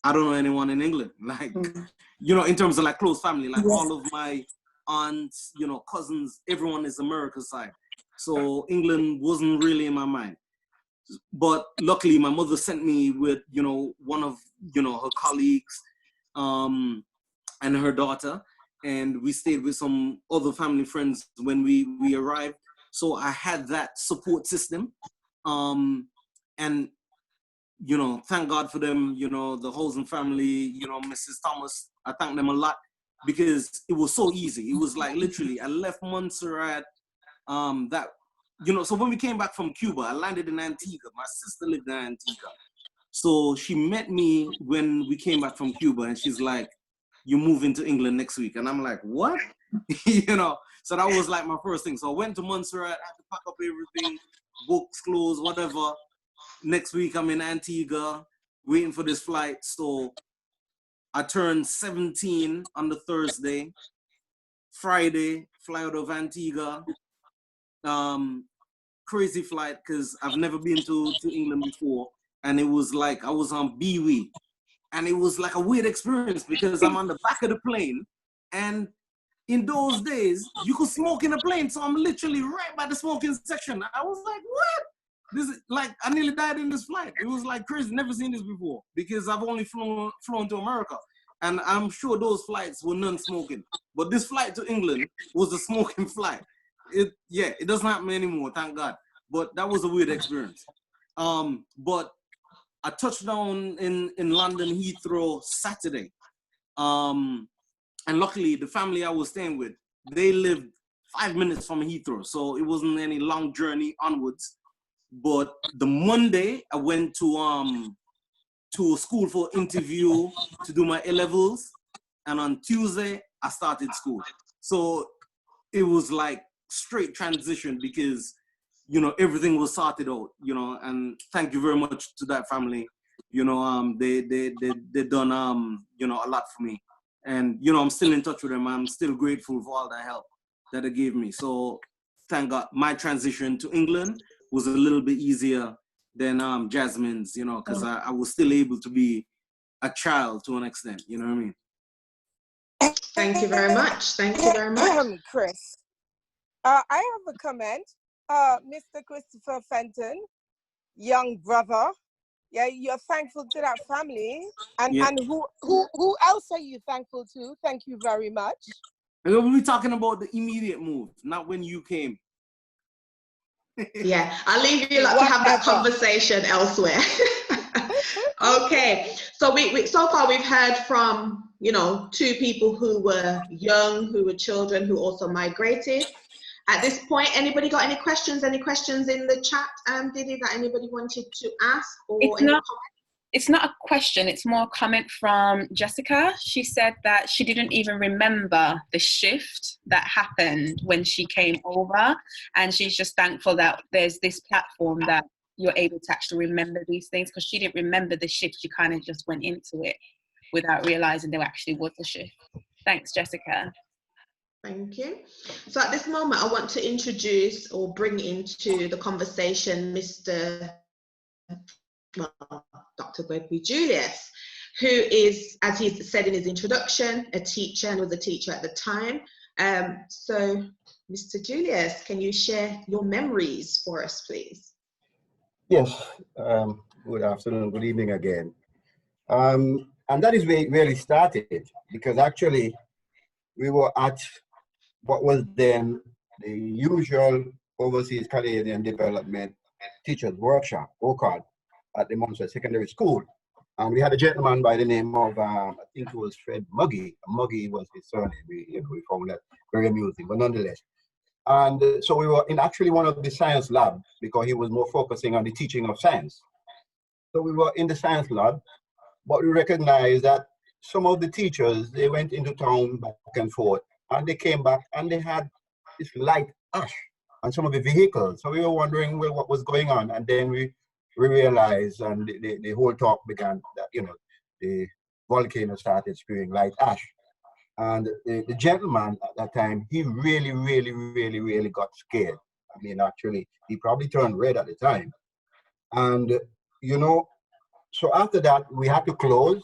I don't know anyone in England. Like, you know, in terms of like close family, like all of my aunts, you know, cousins, everyone is America side. So England wasn't really in my mind. But luckily, my mother sent me with, you know, one of, you know, her colleagues and her daughter. And we stayed with some other family friends when we arrived. So I had that support system. And, you know, thank God for them, you know, the Holzen family, you know, Mrs. Thomas, I thank them a lot because it was so easy. It was like literally, I left Montserrat, you know, so when we came back from Cuba, I landed in Antigua. My sister lived in Antigua. So she met me when we came back from Cuba and she's like, you're moving to England next week. And I'm like, what? you know. So that was like my first thing. So I went to Montserrat, I had to pack up everything, books, clothes, whatever. Next week I'm in Antigua, waiting for this flight. So I turned 17 on the Thursday. Friday, fly out of Antigua. Crazy flight because I've never been to England before. And it was like I was on B-Wee. And it was like a weird experience because I'm on the back of the plane. And in those days, you could smoke in a plane. So I'm literally right by the smoking section. I was like, what? This is like, I nearly died in this flight. It was like crazy, never seen this before because I've only flown to America. And I'm sure those flights were non-smoking. But this flight to England was a smoking flight. It doesn't happen anymore, thank God. But that was a weird experience. But I touched down in London Heathrow Saturday. And luckily, the family I was staying with, they lived 5 minutes from Heathrow. So it wasn't any long journey onwards. But the Monday, I went to a school for interview to do my A-levels. And on Tuesday, I started school. So it was like straight transition because, you know, everything was sorted out, you know, and thank you very much to that family. You know, they done, you know, a lot for me. And, you know, I'm still in touch with them. I'm still grateful for all the help that they gave me. So thank God my transition to England was a little bit easier than Jasmine's, you know, because I was still able to be a child to an extent, you know what I mean? Thank you very much. Thank you very much. Chris. I have a comment. Mr. Christopher Fenton, young brother. Yeah, you're thankful to that family. And Yeah. and who else are you thankful to? Thank you very much. We're talking about the immediate move, not when you came. Yeah, I'll leave you lot to have that conversation elsewhere. Okay, so so far we've heard from, you know, 2 people who were young, who were children, who also migrated. At this point, anybody got any questions? Any questions in the chat, Diddy, that anybody wanted to ask? Or it's not a question, it's more a comment from Jessica. She said that she didn't even remember the shift that happened when she came over. And she's just thankful that there's this platform that you're able to actually remember these things, because she didn't remember the shift. She kind of just went into it without realizing there actually was a shift. Thanks, Jessica. Thank you. So at this moment, I want to introduce or bring into the conversation Dr. Gregory Julius, who is, as he said in his introduction, a teacher and was a teacher at the time. So, Mr. Julius, can you share your memories for us, please? Yes. Good afternoon, good evening again. And that is where it really started, because actually we were at what was then the usual Overseas Canadian Development Teachers Workshop, OCAD, at the Montserrat Secondary School. And we had a gentleman by the name of, I think it was Fred Muggy. Muggy was his surname. We found that very amusing, but nonetheless. And so we were in actually one of the science labs, because he was more focusing on the teaching of science. So we were in the science lab, but we recognized that some of the teachers, they went into town back and forth, and they came back and they had this light ash on some of the vehicles. So we were wondering, well, what was going on? And then we realized, and the whole talk began, that, you know, the volcano started spewing light ash. And the gentleman at that time, he really got scared. I mean, actually, he probably turned red at the time. And, you know, so after that, we had to close.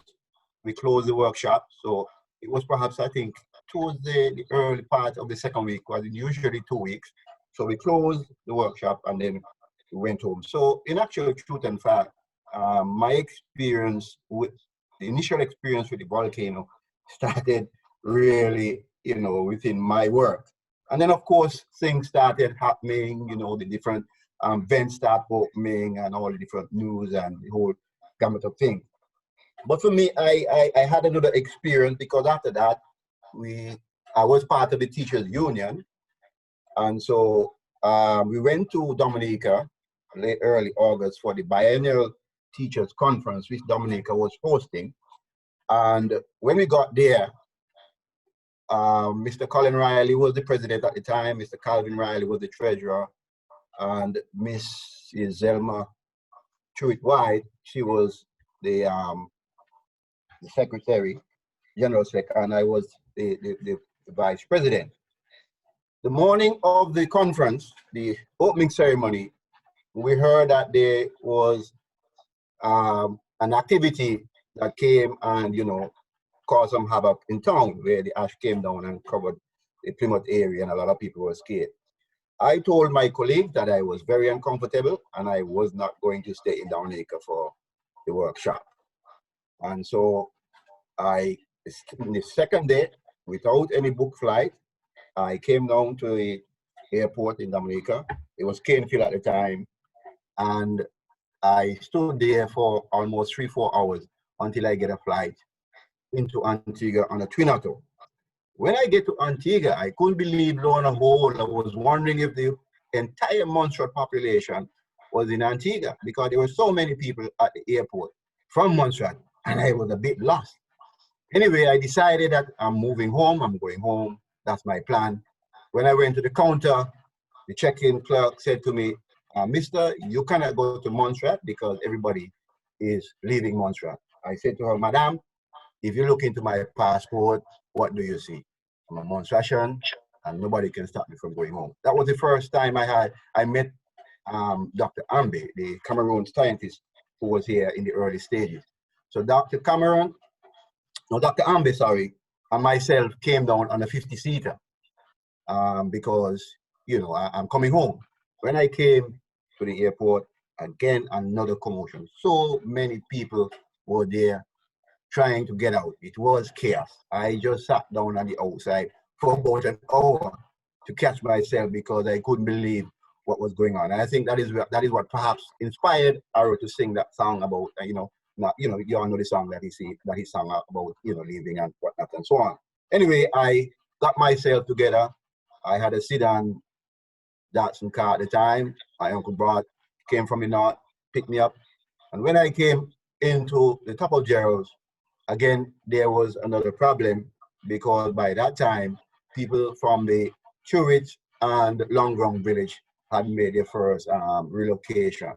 We closed the workshop. So it was perhaps, I think, towards the early part of the second week, was usually 2 weeks. So we closed the workshop and then we went home. So in actual truth and fact, my experience with the initial experience with the volcano started really, you know, within my work. And then of course, things started happening, you know, the different vents start opening and all the different news and the whole gamut of things. But for me, I had another experience, because after that, I was part of the teachers union. And so we went to Dominica late early August for the biennial teachers conference, which Dominica was hosting. And when we got there, Mr. Colin Riley was the president at the time. Mr. Calvin Riley was the treasurer, and Mrs. Zelma Truitt White, she was the secretary, general secretary, and I was the vice president. The morning of the conference, the opening ceremony, we heard that there was an activity that came and, you know, caused some havoc in town, where the ash came down and covered the Plymouth area and a lot of people were scared. I told my colleague that I was very uncomfortable and I was not going to stay in Dominica for the workshop. And so the second day, without any book flight, I came down to the airport in Dominica. It was Canfield at the time. And I stood there for almost 3-4 hours until I get a flight into Antigua on a twin otter. When I get to Antigua, I couldn't believe, lo and behold, I was wondering if the entire Montserrat population was in Antigua, because there were so many people at the airport from Montserrat, and I was a bit lost. Anyway, I decided that I'm moving home, I'm going home, that's my plan. When I went to the counter, the check-in clerk said to me, Mister, you cannot go to Montserrat because everybody is leaving Montserrat. I said to her, Madam, if you look into my passport, what do you see? I'm a Montserratian, and nobody can stop me from going home. That was the first time I met Dr. Ambe, the Cameroon scientist who was here in the early stages. So Dr. Ambe, sorry, and myself came down on a 50-seater because, you know, I'm coming home. When I came to the airport, again, another commotion. So many people were there trying to get out. It was chaos. I just sat down on the outside for about an hour to catch myself because I couldn't believe what was going on. And I think that is what perhaps inspired Arrow to sing that song about, you all know the song that he sang about, you know, leaving and whatnot and so on. Anyway, I got myself together. I had a sedan Datsun car at the time. My uncle Brad came from the north, picked me up. And when I came into the top of Gerald's, again, there was another problem, because by that time, people from the Truitt and Longrong village had made their first relocation.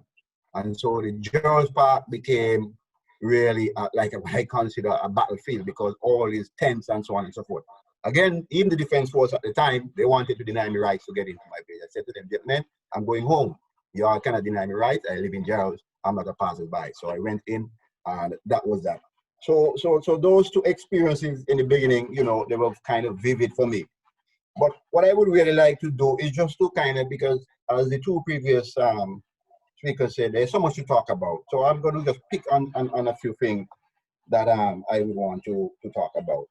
And so the Gerald's Park became really like what I consider a battlefield, because all these tents and so on and so forth. Again, even the defense force at the time, they wanted to deny me rights to get into my village. I said to them, gentlemen, I'm going home. You all cannot deny me rights. I live in Gerald's. I'm not a passerby. So I went in, and that was that. So those two experiences in the beginning, you know, they were kind of vivid for me. But what I would really like to do is just to kind of, because as the two previous speakers said, there's so much to talk about. So I'm going to just pick on a few things that I want to talk about.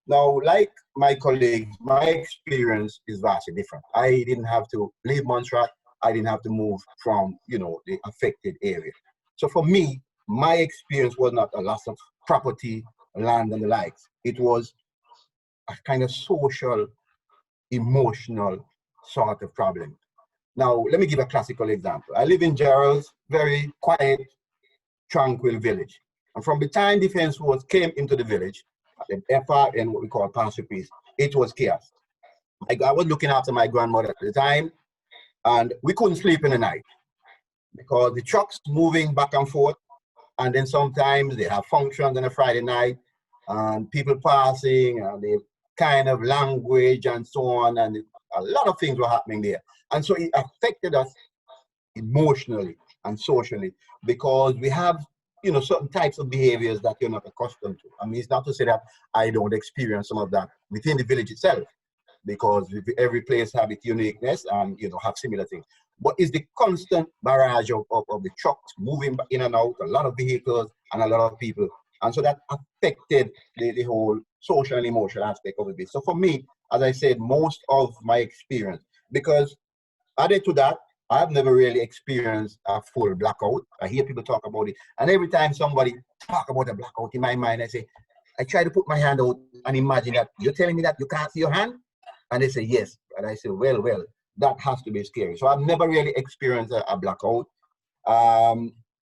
Now, like my colleagues, my experience is vastly different. I didn't have to leave Montserrat. I didn't have to move from, you know, the affected area. So for me, my experience was not a loss of property, land, and the likes. It was a kind of social, emotional sort of problem. Now, let me give a classical example. I live in Gerald's, very quiet, tranquil village. And from the time Defense Force came into the village, the FRN, what we call Pastor Peace, it was chaos. I was looking after my grandmother at the time, and we couldn't sleep in the night because the trucks moving back and forth, and then sometimes they have functions on a Friday night, and people passing, and the kind of language and so on, and a lot of things were happening there. And so it affected us emotionally and socially, because we have, you know, certain types of behaviors that you're not accustomed to. I mean, it's not to say that I don't experience some of that within the village itself, because every place have its uniqueness and, you know, have similar things. But it's the constant barrage of the trucks moving in and out, a lot of vehicles and a lot of people. And so that affected the whole social and emotional aspect of it. So for me, as I said, most of my experience, because added to that, I've never really experienced a full blackout. I hear people talk about it. And every time somebody talk about a blackout, in my mind, I try to put my hand out and imagine that you're telling me that you can't see your hand? And they say, yes. And I say, well, that has to be scary. So I've never really experienced a blackout.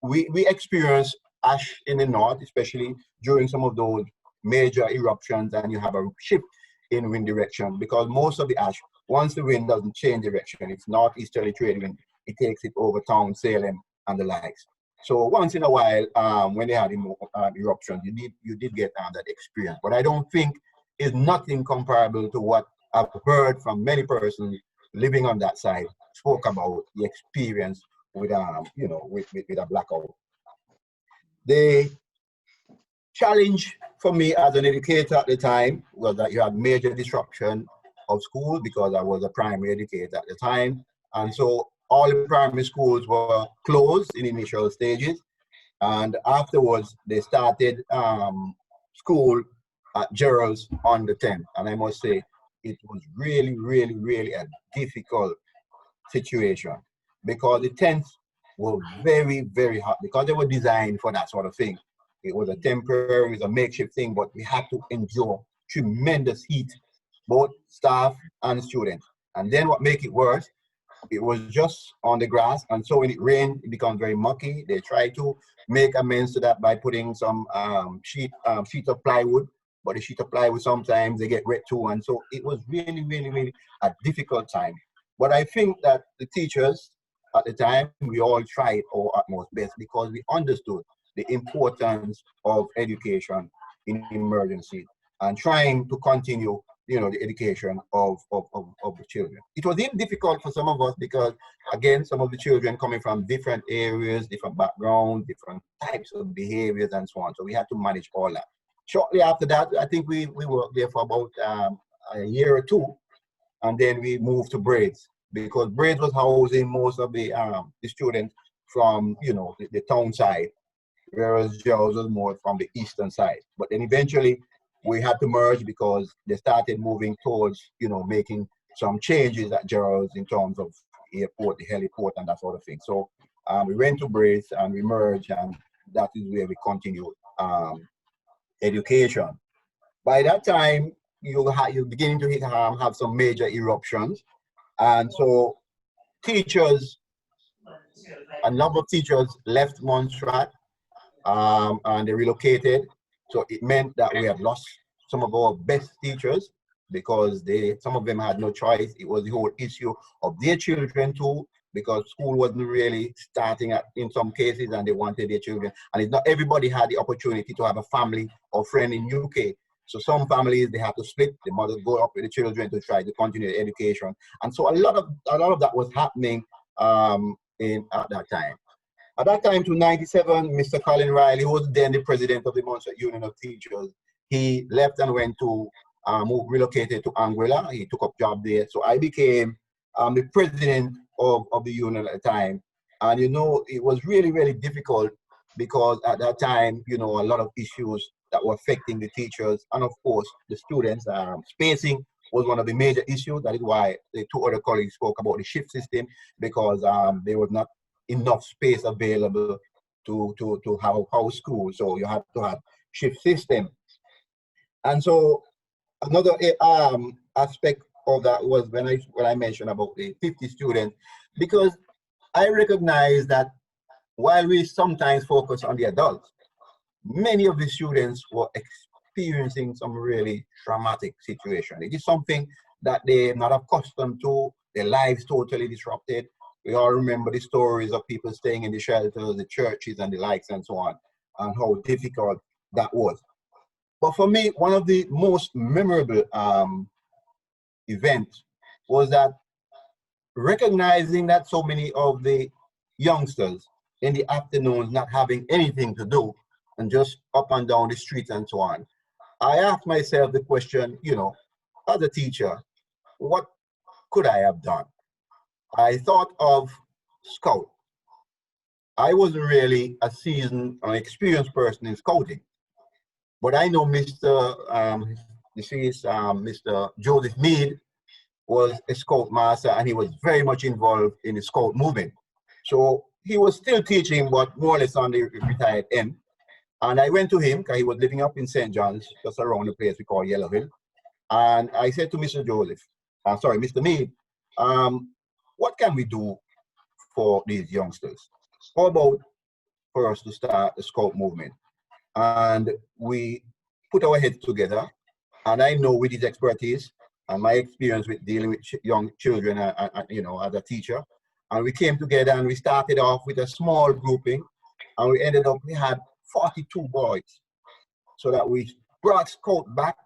We experience ash in the north, especially during some of those major eruptions, and you have a shift in wind direction, because most of the ash, once the wind doesn't change direction, it's northeasterly trade wind, it takes it over town, Salem, and the likes. So once in a while, when they had eruptions, you did get that experience. But I don't think it's nothing comparable to what I've heard from many persons living on that side spoke about the experience with with a blackout. The challenge for me as an educator at the time was that you had major disruption of school, because I was a primary educator at the time. And so all the primary schools were closed in initial stages. And afterwards, they started school at Gerald's on the 10th. And I must say, it was really, really, really a difficult situation, because the tents were very, very hot, because they were designed for that sort of thing. It was a temporary, it was a makeshift thing, but we had to endure tremendous heat, both staff and students. And then what make it worse, it was just on the grass, and so when it rained, it becomes very mucky. They try to make amends to that by putting some sheet of plywood, but the sheet of plywood sometimes they get wet too, and so it was really, really, really a difficult time. But I think that the teachers at the time, we all tried our utmost best, because we understood the importance of education in emergency and trying to continue, the education of the children. It was even difficult for some of us, because again, some of the children coming from different areas, different backgrounds, different types of behaviors and so on. So we had to manage all that. Shortly after that, I think we worked there for about a year or two, and then we moved to Braids, because Braids was housing most of the students from the town side, whereas Gerald's was more from the eastern side. But then eventually we had to merge, because they started moving towards making some changes at Gerald's in terms of airport, the heliport, and that sort of thing. So we went to Braids and we merged, and that is where we continued education. By that time, you're beginning to have some major eruptions. And so a number of teachers left Montserrat, and they relocated. So it meant that we had lost some of our best teachers, because some of them had no choice. It was the whole issue of their children too, because school wasn't really starting in some cases, and they wanted their children. And it's not everybody had the opportunity to have a family or friend in UK. So some families, they had to split. The mother go up with the children to try to continue the education. And so a lot of that was happening at that time. At that time, to 97, Mr. Colin Riley, who was then the president of the Montserrat Union of Teachers, he left and went to relocated to Anguilla. He took up job there. So I became the president of the union at the time. And it was really, really difficult, because at that time, a lot of issues that were affecting the teachers and of course the students. Spacing was one of the major issues. That is why the two other colleagues spoke about the shift system, because there was not enough space available to house school. So you had to have shift system. And so another aspect of that was when I mentioned about the 50 students, because I recognize that while we sometimes focus on the adults, many of the students were experiencing some really traumatic situation. It is something that they're not accustomed to, their lives totally disrupted. We all remember the stories of people staying in the shelters, the churches and the likes and so on, and how difficult that was. But for me, one of the most memorable events was that recognizing that so many of the youngsters in the afternoons not having anything to do and just up and down the streets and so on, I asked myself the question, as a teacher, what could I have done? I thought of Scout. I wasn't really a seasoned or experienced person in scouting, but I know Mr. Joseph Mead was a Scout master, and he was very much involved in the Scout movement. So he was still teaching, but more or less on the retired end. And I went to him, because he was living up in St. John's, just around the place we call Yellow Hill. And I said to Mr. Mead, what can we do for these youngsters? How about for us to start the Scout movement? And we put our heads together And I know with his expertise and my experience with dealing with young children, you know, as a teacher, and we came together and we started off with a small grouping, and we ended up, we had 42 boys. So that we brought Scout back,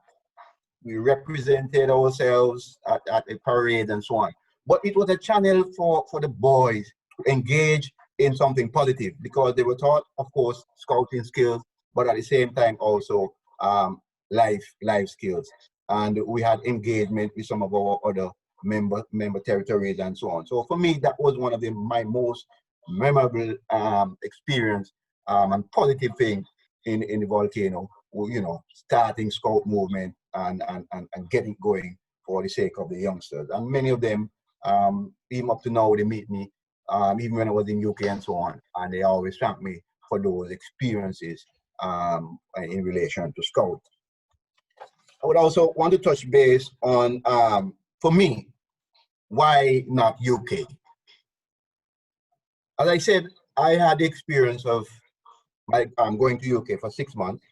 we represented ourselves at the parade and so on. But it was a channel for the boys to engage in something positive, because they were taught, of course, scouting skills, but at the same time also life skills. And we had engagement with some of our other member territories and so on. So for me, that was one of my most memorable experience and positive thing in the Volcano, you know, starting Scout movement and getting going for the sake of the youngsters. And many of them, even up to now, they meet me, even when I was in UK and so on, and they always thank me for those experiences in relation to Scout. I would also want to touch base on, for me, why not UK? As I said, I had the experience of going to UK for 6 months,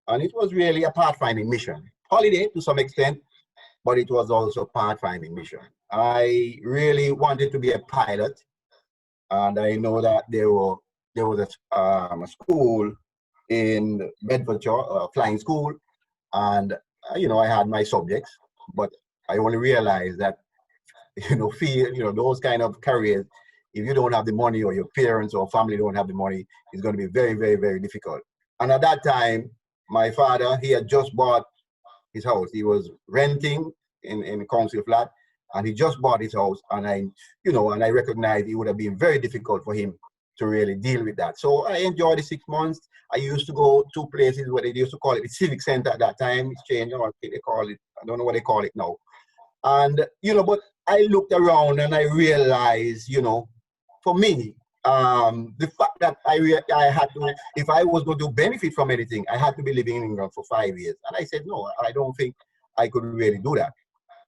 and it was really a pathfinding mission. Holiday to some extent, but it was also a pathfinding mission. I really wanted to be a pilot, and I know that there was a school in Bedfordshire, a flying school, and you know, I had my subjects, but I only realized that, you know, those kind of careers, if you don't have the money, or your parents or family don't have the money, it's going to be very, very, very difficult. And at that time, my father, he had just bought his house. He was renting in a council flat, and he just bought his house. And I recognized it would have been very difficult for him to really deal with that. So I enjoyed the 6 months. I used to go to places where they used to call it the Civic Center at that time. It's changed, or they call it, I don't know what they call it now. And, you know, but I looked around and I realized, you know, for me, the fact that I had to, if I was going to benefit from anything, I had to be living in England for 5 years. And I said, no, I don't think I could really do that.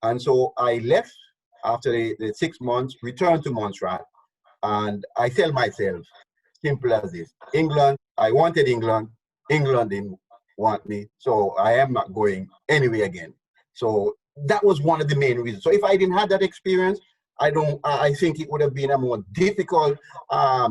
And so I left after the 6 months, returned to Montserrat, and I tell myself, simple as this: England, I wanted England, England didn't want me, so I am not going anywhere again. So that was one of the main reasons. So if I didn't have that experience, I think it would have been a more difficult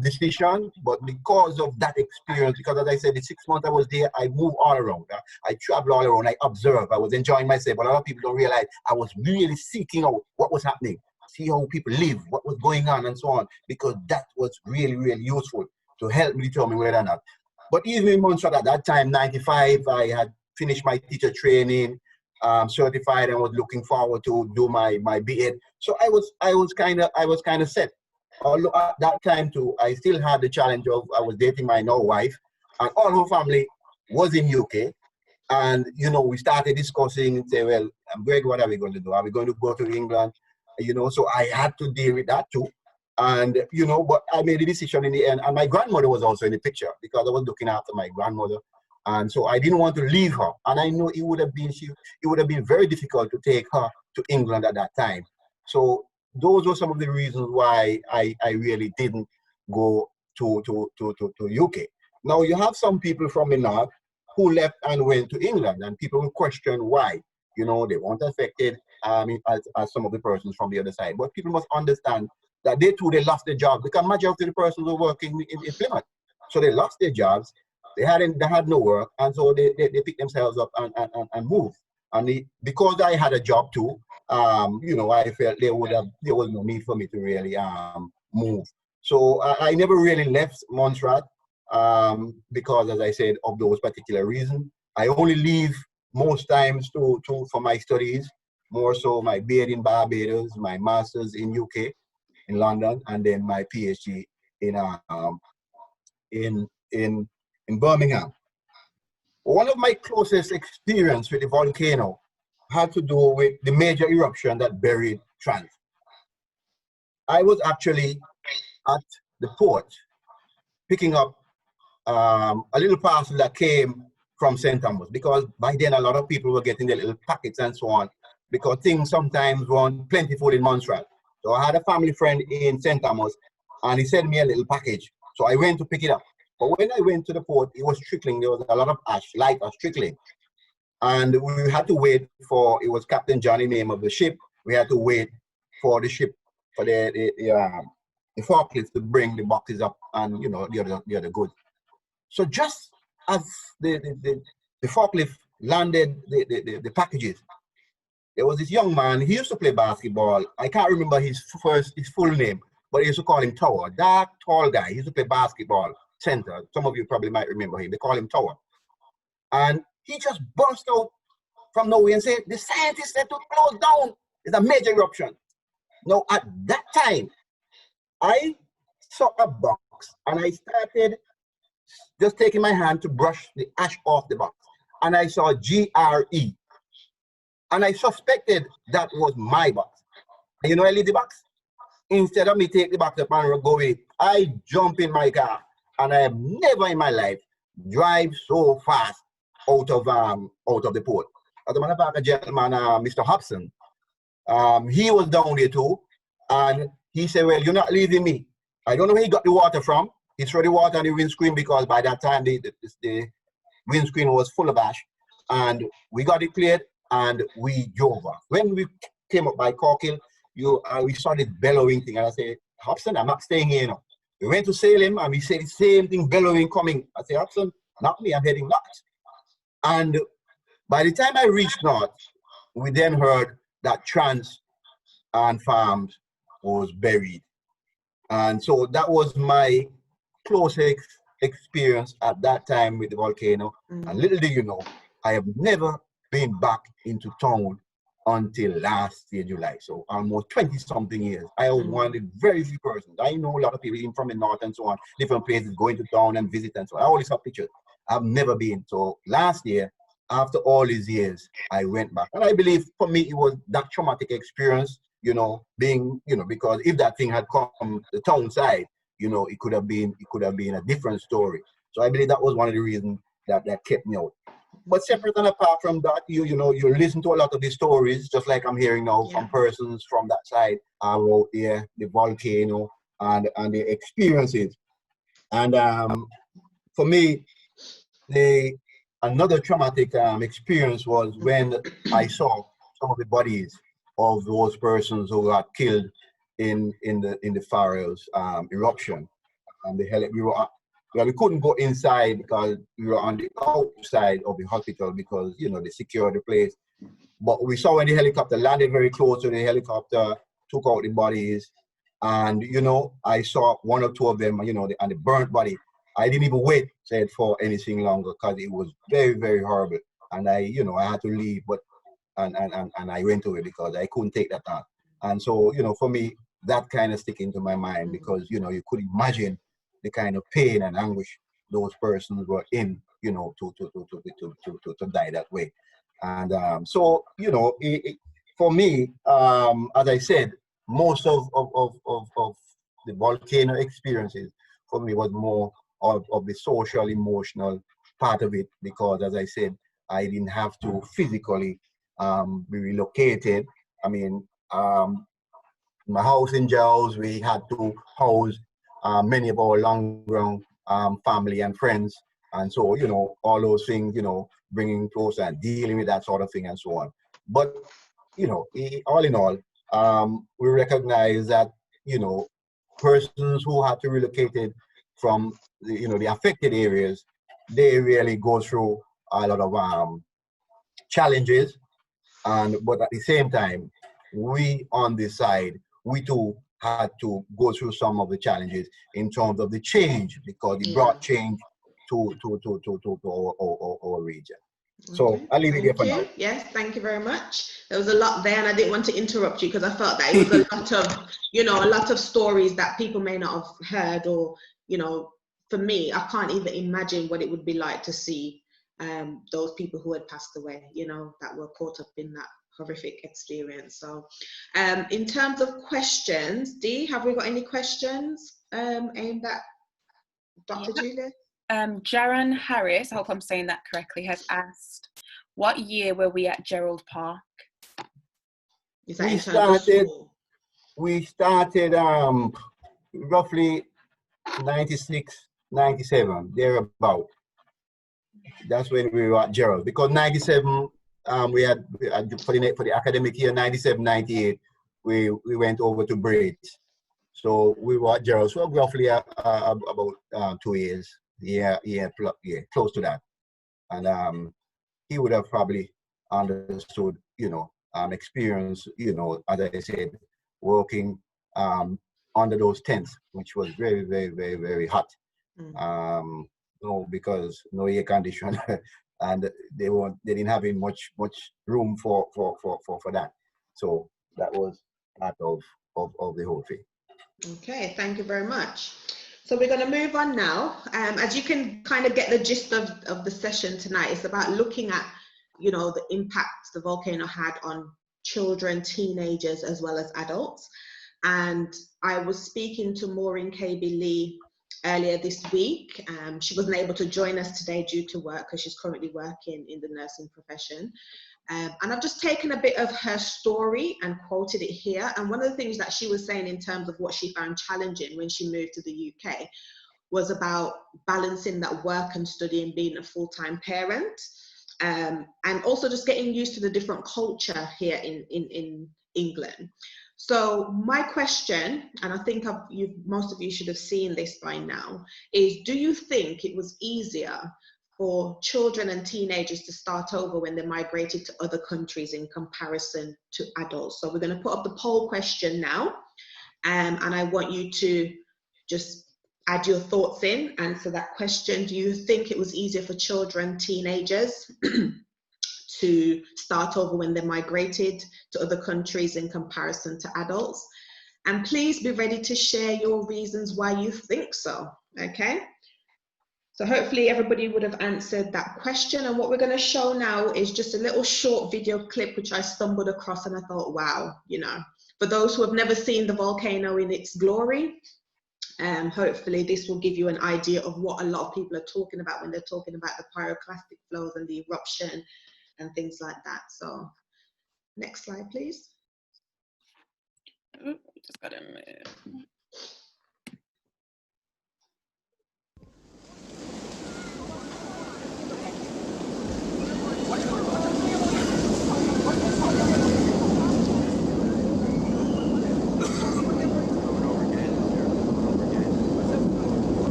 decision, but because of that experience, because as I said, the 6 months I was there, I moved all around. I traveled all around, I observed, I was enjoying myself, but a lot of people don't realize I was really seeking out what was happening, see how people live, what was going on and so on, because that was really, really useful to help me determine whether or not. But even in Montserrat at that time, 95, I had finished my teacher training, certified, and was looking forward to do my BEd. So I was kind of set. Although at that time too, I still had the challenge of, I was dating my now wife, and all her family was in UK. And you know, we started discussing and say, well, Greg, what are we going to do? Are we going to go to England? You know, so I had to deal with that too. And you know, but I made a decision in the end. And my grandmother was also in the picture, because I was looking after my grandmother. And so I didn't want to leave her. And I know it would have been very difficult to take her to England at that time. So those were some of the reasons why I really didn't go to UK. Now you have some people from the north who left and went to England, and people will question why. You know, they weren't affected as some of the persons from the other side. But people must understand that they lost their jobs, because majority of the persons were working in Plymouth. So they lost their jobs. They had no work, and so they picked themselves up and moved. And because I had a job too, you know, I felt there was no need for me to really move. So I never really left Montserrat because, as I said, of those particular reasons. I only leave most times for my studies, more so my BEd in Barbados, my master's in UK, in London, and then my PhD in Birmingham. One of my closest experience with the volcano had to do with the major eruption that buried Trans. I was actually at the port picking up a little parcel that came from St. Thomas, because by then a lot of people were getting their little packets and so on, because things sometimes weren't plentiful in Montserrat. So I had a family friend in St. Thomas, and he sent me a little package. So I went to pick it up. But when I went to the port, it was trickling. There was a lot of ash, light ash trickling. And we had to wait for, it was Captain Johnny, name of the ship. We had to wait for the ship, for the forklift to bring the boxes up and, you know, the other goods. So just as the forklift landed the packages, there was this young man. He used to play basketball. I can't remember his full name, but they used to call him Tower. Dark, tall guy. He used to play basketball, center. Some of you probably might remember him. They call him Tower. And he just burst out from nowhere and said, the scientists said to close down. It's a major eruption. Now, at that time, I saw a box and I started just taking my hand to brush the ash off the box. And I saw GRE. And I suspected that was my box. And you know, I leave the box. Instead of me take the box up and go with it, I jump in my car. And I have never in my life drive so fast out of the port. As a matter of fact, a gentleman, Mr. Hobson, he was down there too. And he said, well, you're not leaving me. I don't know where he got the water from. He threw the water on the windscreen because by that time the windscreen was full of ash. And we got it cleared and we drove off. When we came up by Corkill, we saw this bellowing thing. And I said, Hobson, I'm not staying here now. We went to Salem and we said the same thing, bellowing coming. I said, Hobson, not me, I'm heading north. And by the time I reached north, we then heard that Trans and Farms was buried. And so that was my closest experience at that time with the volcano. And little do you know, I have never been back into town until last year, July. So almost 20-something years. I was one of the very few persons. I know a lot of people, even from the north and so on, different places, going to town and visit and so on. I always have pictures. I've never been. So last year, after all these years, I went back. And I believe for me, it was that traumatic experience, you know, being, you know, because if that thing had come the town side, you know, it could have been a different story. So I believe that was one of the reasons that kept me out. But separate and apart from that, you know, you listen to a lot of these stories, just like I'm hearing now from persons from that side out there, the volcano and the experiences. And for me, another traumatic experience was when I saw some of the bodies of those persons who got killed in the Faroes eruption. And we couldn't go inside because we were on the outside of the hospital because, you know, they secured the place. But we saw when the helicopter landed very close to the helicopter, took out the bodies. And, you know, I saw one or two of them, you know, and the burnt body. I didn't even wait, said, for anything longer because it was very, very horrible. And I had to leave, but and I went away because I couldn't take that on. And so, you know, for me, that kind of stick into my mind because, you know, you could imagine the kind of pain and anguish those persons were in, you know, to die that way. And so, you know, for me, as I said, most of the volcano experiences for me was more of the social, emotional part of it because, as I said, I didn't have to physically be relocated. I mean, my house in Giles, we had to house many of our long-ground family and friends. And so, you know, all those things, you know, bringing close and dealing with that sort of thing and so on. But, you know, all in all, we recognize that, you know, persons who had to relocate from, the affected areas, they really go through a lot of challenges. But at the same time, we on this side, we too had to go through some of the challenges in terms of the change because it brought change to our region. So I'll leave it there for now. Yes, thank you very much. There was a lot there and I didn't want to interrupt you because I felt that it was a lot of, a lot of stories that people may not have heard or, for me, I can't even imagine what it would be like to see those people who had passed away, that were caught up in that horrific experience. So in terms of questions, Dee, have we got any questions aimed at Dr. Julia? Jaron Harris, I hope I'm saying that correctly, has asked, what year were we at Gerald Park? Is that we started roughly 96, 97, thereabout. That's when we were at Gerald, because 97 we had for the academic year 97-98, we went over to Braid. So we were at Gerald, so roughly about 2 years, close to that. And he would have probably understood, experience, as I said, working under those tents, which was very, very, very, very hot. Because no air conditioner, and they didn't have much room for that. So that was part of the whole thing. Okay, thank you very much. So we're going to move on now. As you can kind of get the gist of the session tonight, it's about looking at, the impact the volcano had on children, teenagers, as well as adults. And I was speaking to Maureen KB Lee earlier this week. She wasn't able to join us today due to work because she's currently working in the nursing profession. And I've just taken a bit of her story and quoted it here. And one of the things that she was saying in terms of what she found challenging when she moved to the UK was about balancing that work and study and being a full-time parent. And also just getting used to the different culture here in England. So my question, and I think most of you should have seen this by now, is do you think it was easier for children and teenagers to start over when they migrated to other countries in comparison to adults? So we're going to put up the poll question now, and I want you to just add your thoughts in. Answer that question. Do you think it was easier for children, teenagers to start over when they migrated to other countries in comparison to adults? And please be ready to share your reasons why you think so, okay? So hopefully everybody would have answered that question. And what we're going to show now is just a little short video clip which I stumbled across and I thought, wow, for those who have never seen the volcano in its glory, hopefully this will give you an idea of what a lot of people are talking about when they're talking about the pyroclastic flows and the eruption and things like that. So next slide, please. Just got to move.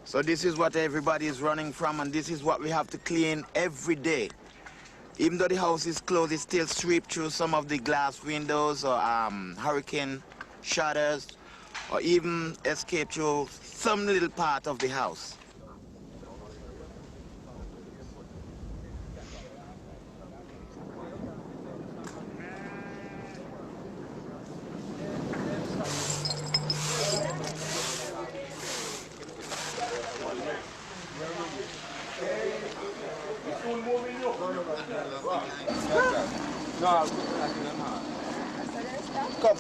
So this is what everybody is running from, and this is what we have to clean every day. Even though the house is closed, it still sweep through some of the glass windows or hurricane shutters, or even escape through some little part of the house. Come.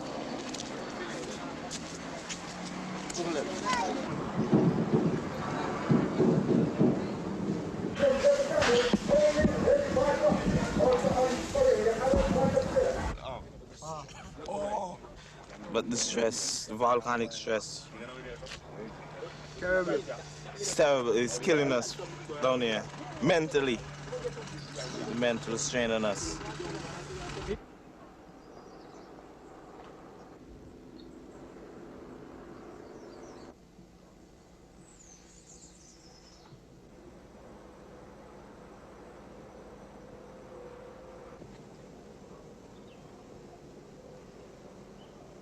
But the stress, the volcanic stress, it's terrible. It's killing us down here, mentally. The mental strain on us.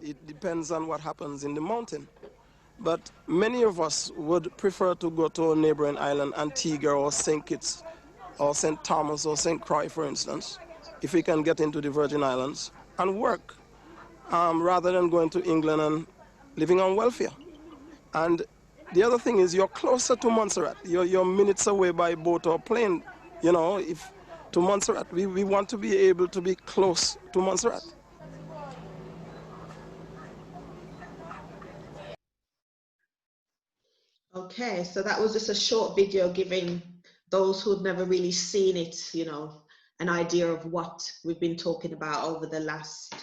It depends on what happens in the mountain. But many of us would prefer to go to a neighboring island, Antigua or St. Kitts or St. Thomas or St. Croix, for instance, if we can get into the Virgin Islands and work, rather than going to England and living on welfare. And the other thing is you're closer to Montserrat. You're minutes away by boat or plane, to Montserrat. We want to be able to be close to Montserrat. Okay, so that was just a short video giving those who've never really seen it, you know, an idea of what we've been talking about over the last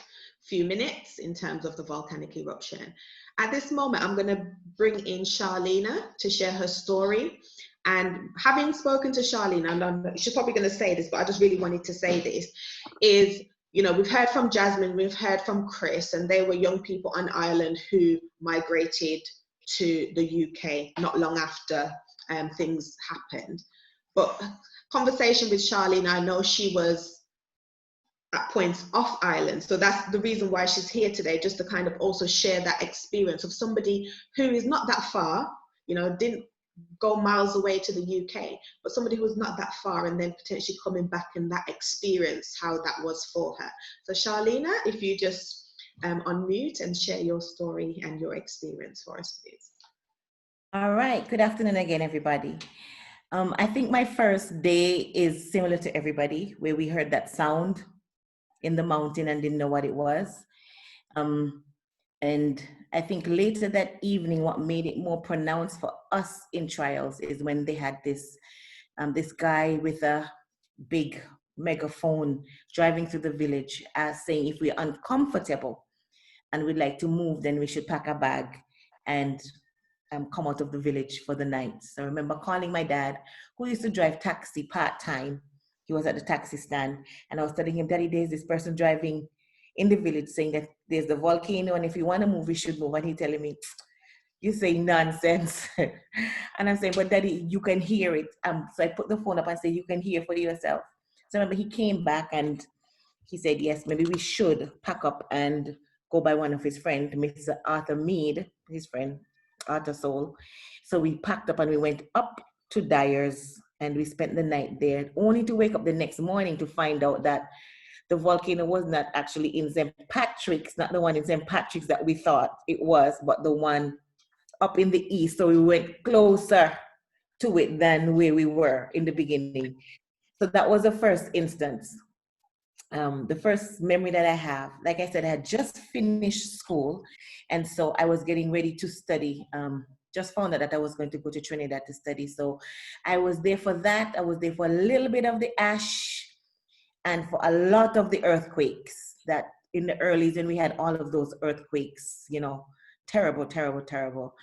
few minutes in terms of the volcanic eruption. At this moment, I'm going to bring in Charlena to share her story. And having spoken to Charlene, and she's probably going to say this, but I just really wanted to say this, is, you know, we've heard from Jasmine, we've heard from Chris, and they were young people on Ireland who migrated to the UK not long after things happened. But conversation with Charlene, I know she was at points off Ireland. So that's the reason why she's here today, just to kind of also share that experience of somebody who is not that far, you know, didn't go miles away to the UK, but somebody who was not that far and then potentially coming back and that experience, how that was for her. So Charlena, if you just unmute and share your story and your experience for us, please. All right, good afternoon again, everybody. I think my first day is similar to everybody, where we heard that sound in the mountain and didn't know what it was. And I think later that evening, what made it more pronounced for us in trials is when they had this, this guy with a big megaphone driving through the village, saying if we're uncomfortable and we'd like to move, then we should pack a bag and come out of the village for the night. So I remember calling my dad, who used to drive taxi part-time. He was at the taxi stand, and I was telling him, Daddy, there's this person driving in the village saying that there's the volcano, and if you want to move, we should move. And he telling me, you say nonsense. And I'm saying, but Daddy, you can hear it. So I put the phone up and say, you can hear for yourself. So I remember he came back and he said, yes, maybe we should pack up and go by one of his friends, Mr. Arthur Mead, his friend, Arthur Soul. So we packed up and we went up to Dyer's and we spent the night there, only to wake up the next morning to find out that the volcano was not actually in St. Patrick's, not the one in St. Patrick's that we thought it was, but the one up in the east. So we went closer to it than where we were in the beginning. So that was the first instance. The first memory that I have, like I said, I had just finished school. And so I was getting ready to study. Just found out that I was going to go to Trinidad to study. So I was there for that. I was there for a little bit of the ash and for a lot of the earthquakes that in the earlys, when we had all of those earthquakes, you know, terrible, terrible, terrible.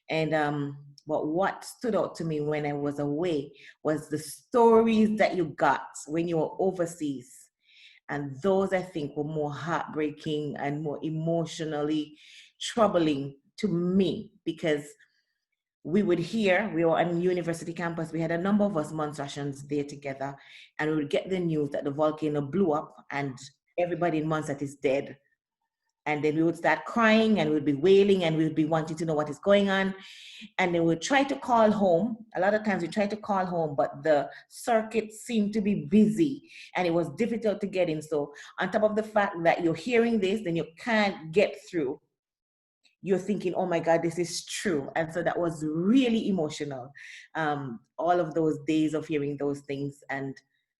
And but what stood out to me when I was away was the stories that you got when you were overseas. And those, I think, were more heartbreaking and more emotionally troubling to me, because we would hear, we were on university campus, we had a number of us Montserratians there together, and we would get the news that the volcano blew up and everybody in Montserrat is dead. And then we would start crying and we'd be wailing and we'd be wanting to know what is going on. And then we'd try to call home. A lot of times we tried to call home, but the circuit seemed to be busy and it was difficult to get in. So on top of the fact that you're hearing this, then you can't get through, you're thinking, oh my God, this is true. And so that was really emotional. All of those days of hearing those things and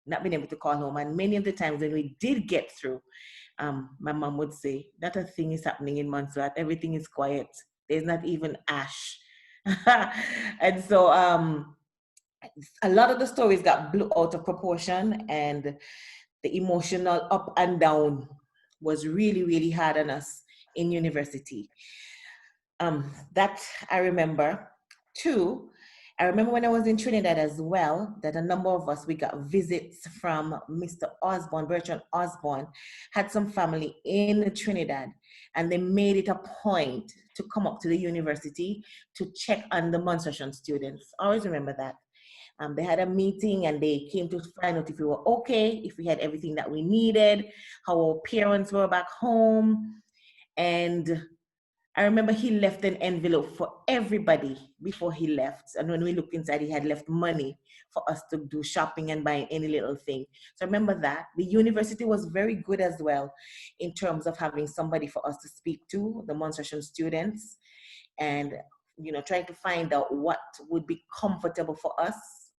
not being able to call home. And many of the times when we did get through, my mom would say, not a thing is happening in Montserrat. Everything is quiet. There's not even ash. And so a lot of the stories got blew out of proportion, and the emotional up and down was really, really hard on us in university. That I remember. Two, I remember when I was in Trinidad as well, that a number of us, we got visits from Mr. Osborne, Bertrand Osborne, had some family in Trinidad, and they made it a point to come up to the university to check on the Montserrat students. I always remember that. They had a meeting and they came to find out if we were okay, if we had everything that we needed, how our parents were back home. And I remember he left an envelope for everybody before he left. And when we looked inside, he had left money for us to do shopping and buying any little thing. So I remember that. The university was very good as well in terms of having somebody for us to speak to, the Montserrat students, and you know, trying to find out what would be comfortable for us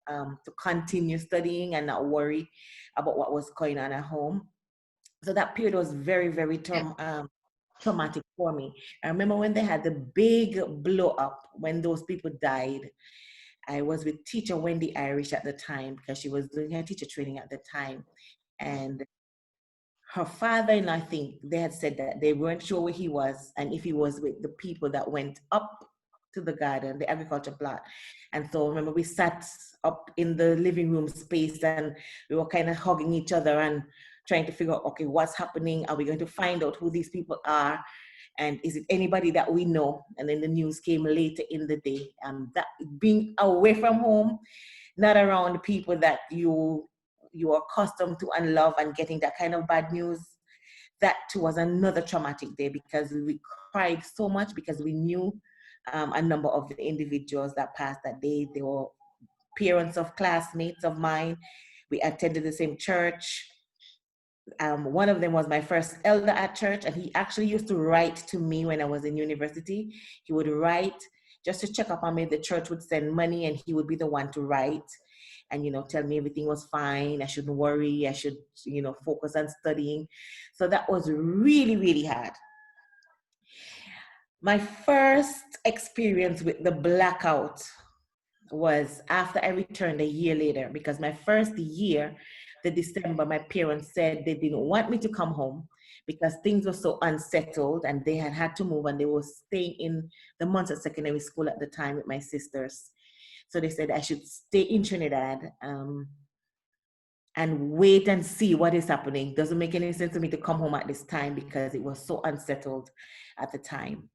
to continue studying and not worry about what was going on at home. So that period was very, very traumatic for me. I remember when they had the big blow up, when those people died. I was with teacher Wendy Irish at the time because she was doing her teacher training at the time. And her father, and I think they had said that they weren't sure where he was and if he was with the people that went up to the garden, the agriculture plot. And so remember, we sat up in the living room space and we were kind of hugging each other and trying to figure out, okay, what's happening? Are we going to find out who these people are? And is it anybody that we know? And then the news came later in the day. That being away from home, not around people that you are accustomed to and love, and getting that kind of bad news, that too was another traumatic day, because we cried so much because we knew a number of the individuals that passed that day. They were parents of classmates of mine. We attended the same church. One of them was my first elder at church, and he actually used to write to me when I was in university. He would write just to check up on me. The church would send money and he would be the one to write and, tell me everything was fine. I shouldn't worry. I should, focus on studying. So that was really, really hard. My first experience with the blackout was after I returned a year later, because my first year, the December, my parents said they didn't want me to come home because things were so unsettled and they had to move, and they were staying in the Montserrat Secondary School at the time with my sisters. So they said I should stay in Trinidad and wait and see what is happening. Doesn't make any sense to me to come home at this time because it was so unsettled at the time.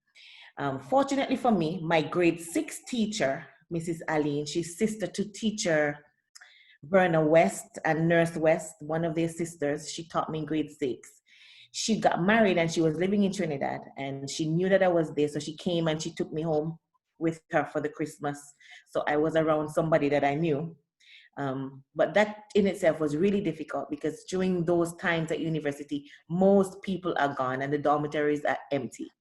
Fortunately for me, my grade 6 teacher, Mrs. Aline, she's sister to teacher Verna West and Nurse West, one of their sisters. She taught me in grade 6. She got married and she was living in Trinidad, and she knew that I was there. So she came and she took me home with her for the Christmas. So I was around somebody that I knew. But that in itself was really difficult because during those times at university, most people are gone and the dormitories are empty.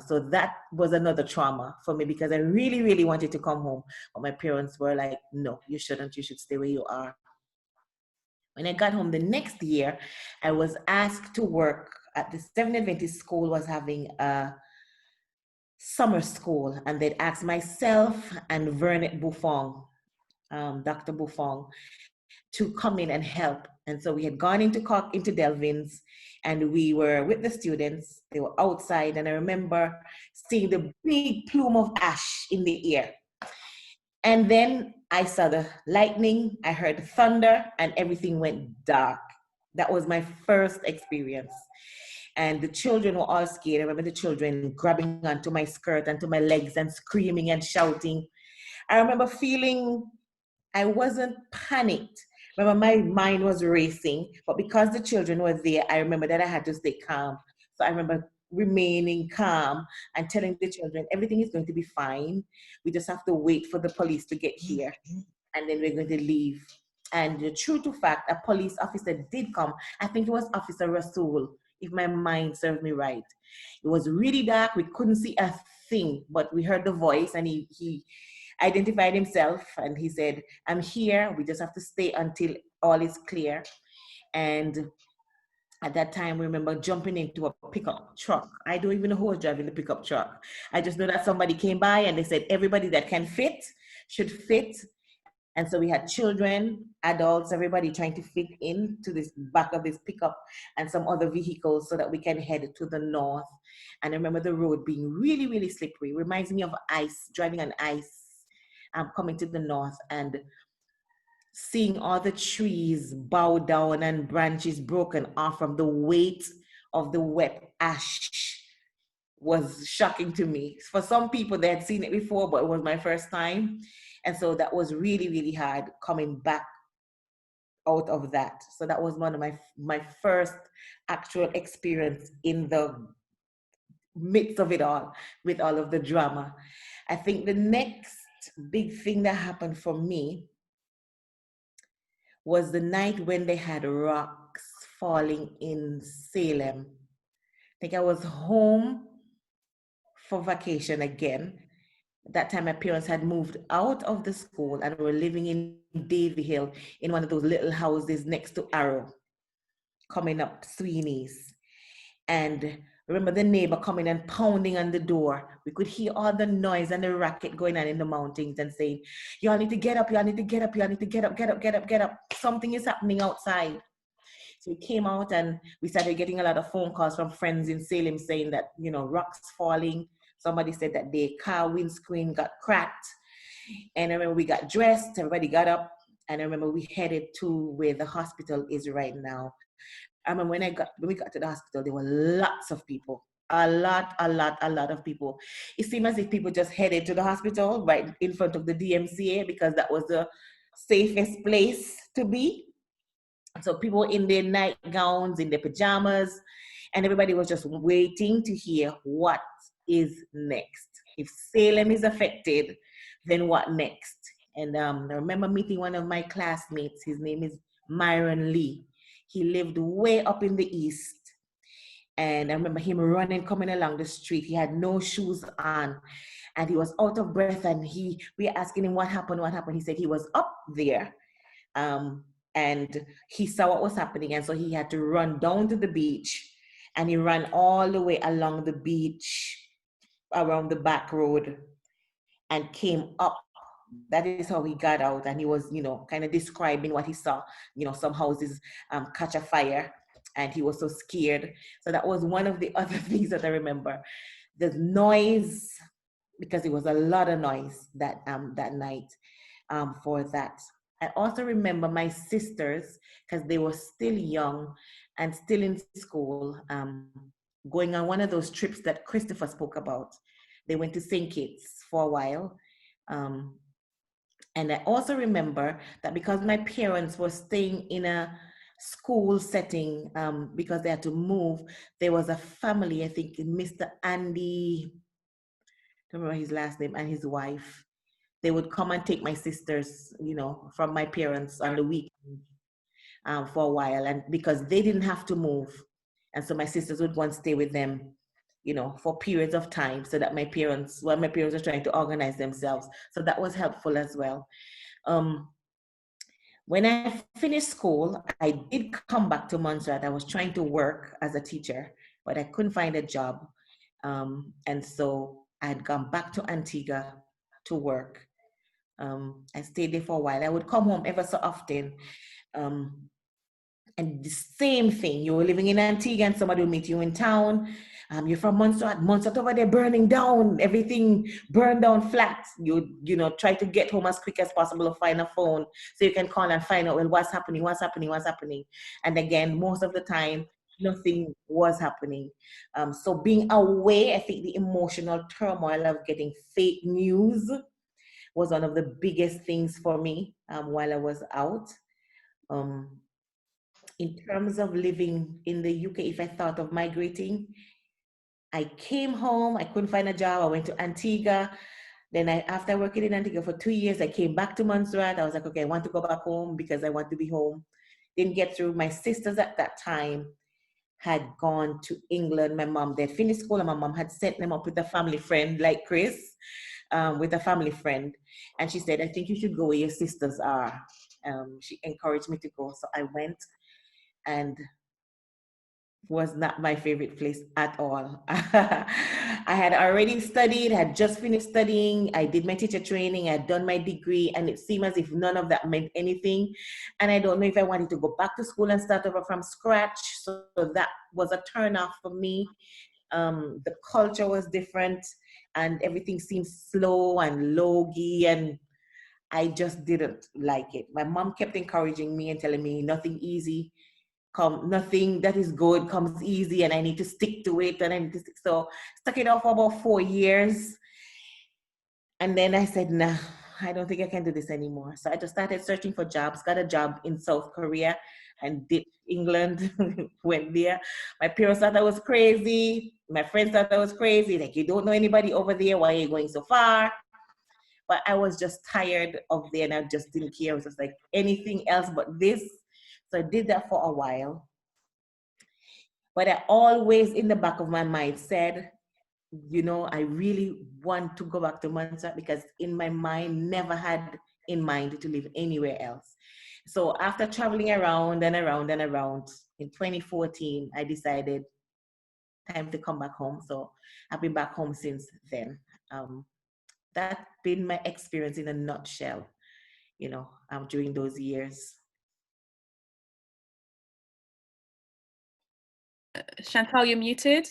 So that was another trauma for me because I really, really wanted to come home. But my parents were like, no, you shouldn't. You should stay where you are. When I got home the next year, I was asked to work at the Seventh Adventist School, was having a summer school, and they'd asked myself and Vernet Buffon, Dr. Buffon, to come in and help. And so we had gone into Delvin's, and we were with the students. They were outside, and I remember seeing the big plume of ash in the air. And then I saw the lightning, I heard the thunder, and everything went dark. That was my first experience. And the children were all scared. I remember the children grabbing onto my skirt and to my legs and screaming and shouting. I remember feeling I wasn't panicked. Remember, my mind was racing, but because the children were there, I remember that I had to stay calm. So I remember remaining calm and telling the children, everything is going to be fine. We just have to wait for the police to get here, and then we're going to leave. And the true to fact, a police officer did come. I think it was Officer Rasul, if my mind serves me right. It was really dark. We couldn't see a thing, but we heard the voice, and he identified himself, and he said, I'm here. We just have to stay until all is clear. And at that time, we remember jumping into a pickup truck. I don't even know who was driving the pickup truck. I just know that somebody came by and they said, everybody that can fit should fit. And so we had children, adults, everybody trying to fit into this back of this pickup and some other vehicles so that we can head to the north. And I remember the road being really, really slippery. It reminds me of ice, driving on ice. Coming to the north and seeing all the trees bow down and branches broken off from the weight of the wet ash was shocking to me. For some people, they had seen it before, but it was my first time. And so that was really, really hard coming back out of that. So that was one of my first actual experience in the midst of it all, with all of the drama. I think the next big thing that happened for me was the night when they had rocks falling in Salem. I think I was home for vacation again. At that time, my parents had moved out of the school and were living in Davie Hill in one of those little houses next to Arrow, coming up Sweeney's. And remember the neighbor coming and pounding on the door. We could hear all the noise and the racket going on in the mountains and saying, y'all need to get up, y'all need to get up, y'all need to get up, get up, get up, get up. Something is happening outside. So we came out and we started getting a lot of phone calls from friends in Salem saying that, you know, rocks falling. Somebody said that their car windscreen got cracked. And I remember we got dressed, everybody got up, and I remember we headed to where the hospital is right now. I remember when we got to the hospital, there were lots of people, a lot of people. It seemed as if people just headed to the hospital right in front of the DMCA because that was the safest place to be. So people in their nightgowns, in their pajamas, and everybody was just waiting to hear what is next. If Salem is affected, then what next? And I remember meeting one of my classmates. His name is Myron Lee. He lived way up in the east. And I remember him running, coming along the street. He had no shoes on and he was out of breath. And we were asking him what happened. He said he was up there and he saw what was happening. And so he had to run down to the beach, and he ran all the way along the beach, around the back road, and came up. That is how he got out. And he was, you know, kind of describing what he saw. You know, some houses catch a fire, and he was so scared. So that was one of the other things that I remember. The noise, because it was a lot of noise that night for that. I also remember my sisters, because they were still young and still in school, going on one of those trips that Christopher spoke about. They went to St. Kitts for a while. And I also remember that because my parents were staying in a school setting, because they had to move, there was a family, I think Mr. Andy, I don't remember his last name, and his wife. They would come and take my sisters, you know, from my parents on the weekend for a while, and because they didn't have to move. And so my sisters would go and stay with them, you know, for periods of time, so that my parents were trying to organize themselves. So that was helpful as well. When I finished school, I did come back to Montserrat. I was trying to work as a teacher, but I couldn't find a job. And so I had gone back to Antigua to work. I stayed there for a while. I would come home ever so often. And the same thing, you were living in Antigua and somebody will meet you in town. You're from Montserrat over there burning down, everything burned down flat. You know, try to get home as quick as possible to find a phone so you can call and find out, well, what's happening. And again, most of the time, nothing was happening. So being away, I think the emotional turmoil of getting fake news was one of the biggest things for me while I was out. In terms of living in the UK, if I thought of migrating, I came home, I couldn't find a job, I went to Antigua. Then after working in Antigua for 2 years, I came back to Montserrat. I was like, okay, I want to go back home because I want to be home. Didn't get through. My sisters at that time had gone to England. My mom, they'd finished school and my mom had sent them up with a family friend like Chris, with a family friend. And she said, I think you should go where your sisters are. She encouraged me to go. So I went, and was not my favorite place at all. I had already studied, had just finished studying. I did my teacher training, I had done my degree, and it seemed as if none of that meant anything. And I don't know if I wanted to go back to school and start over from scratch. So that was a turn off for me. The culture was different and everything seemed slow and logy, and I just didn't like it. My mom kept encouraging me and telling me nothing that is good comes easy, and I need to stick to it, and I need to stick. So stuck it out for about 4 years. And then I said, nah, I don't think I can do this anymore. So I just started searching for jobs, got a job in South Korea and did England, went there. My parents thought I was crazy. My friends thought I was crazy. Like, you don't know anybody over there, why are you going so far? But I was just tired of there, and I just didn't care. I was just like, anything else but this. So I did that for a while. But I always, in the back of my mind, said, you know, I really want to go back to Montserrat, because in my mind, never had in mind to live anywhere else. So after traveling around and around and around, in 2014, I decided time to come back home. So I've been back home since then. That's been my experience in a nutshell, you know, during those years. Chantal, you're muted.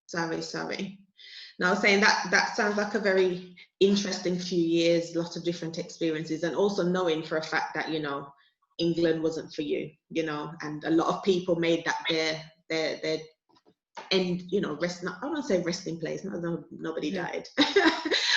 Sorry. Now, I was saying that sounds like a very interesting few years, lots of different experiences, and also knowing for a fact that, you know, England wasn't for you, you know, and a lot of people made that their end, you know, I don't say resting place, nobody died,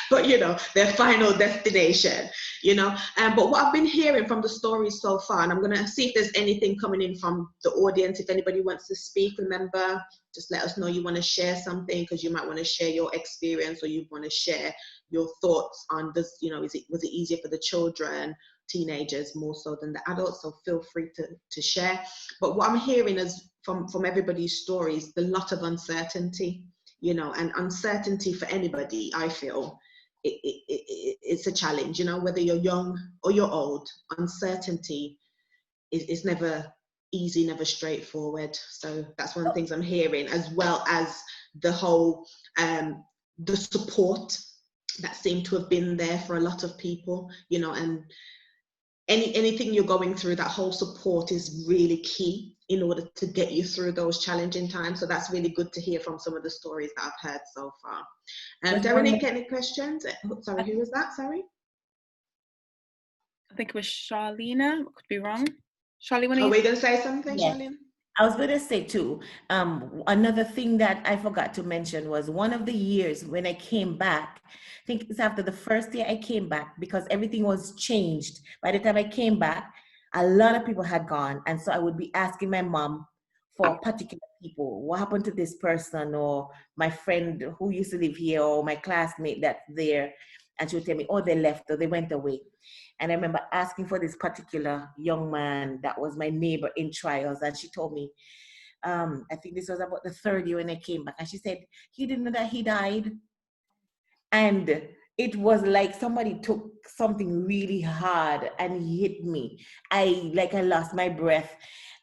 but, you know, their final destination, you know. But what I've been hearing from the stories so far, and I'm going to see if there's anything coming in from the audience. If anybody wants to speak, remember, just let us know you want to share something, because you might want to share your experience, or you want to share your thoughts on this, you know, was it easier for the children, teenagers more so than the adults? So feel free to share. But what I'm hearing is from everybody's stories, the lot of uncertainty, you know, and uncertainty for anybody, I feel it's a challenge, you know, whether you're young or you're old. Uncertainty is never easy, never straightforward. So that's one of the things I'm hearing, as well as the whole the support that seemed to have been there for a lot of people, you know, and anything you're going through, that whole support is really key in order to get you through those challenging times. So that's really good to hear from some of the stories that I've heard so far. Derek, any questions? Sorry, who was that? Sorry. I think it was Charlena. I could be wrong. Charlene, are we going to say something, yes. Charlene? I was going to say too, another thing that I forgot to mention was one of the years when I came back, I think it's after the first year I came back, because everything was changed. By the time I came back, a lot of people had gone. And so I would be asking my mom for particular people, what happened to this person, or my friend who used to live here, or my classmate that's there. And she would tell me, oh, they left, or they went away. And I remember asking for this particular young man that was my neighbor in trials. And she told me, I think this was about the third year when I came back. And she said, he didn't know that he died. And it was like somebody took something really hard and hit me. I lost my breath.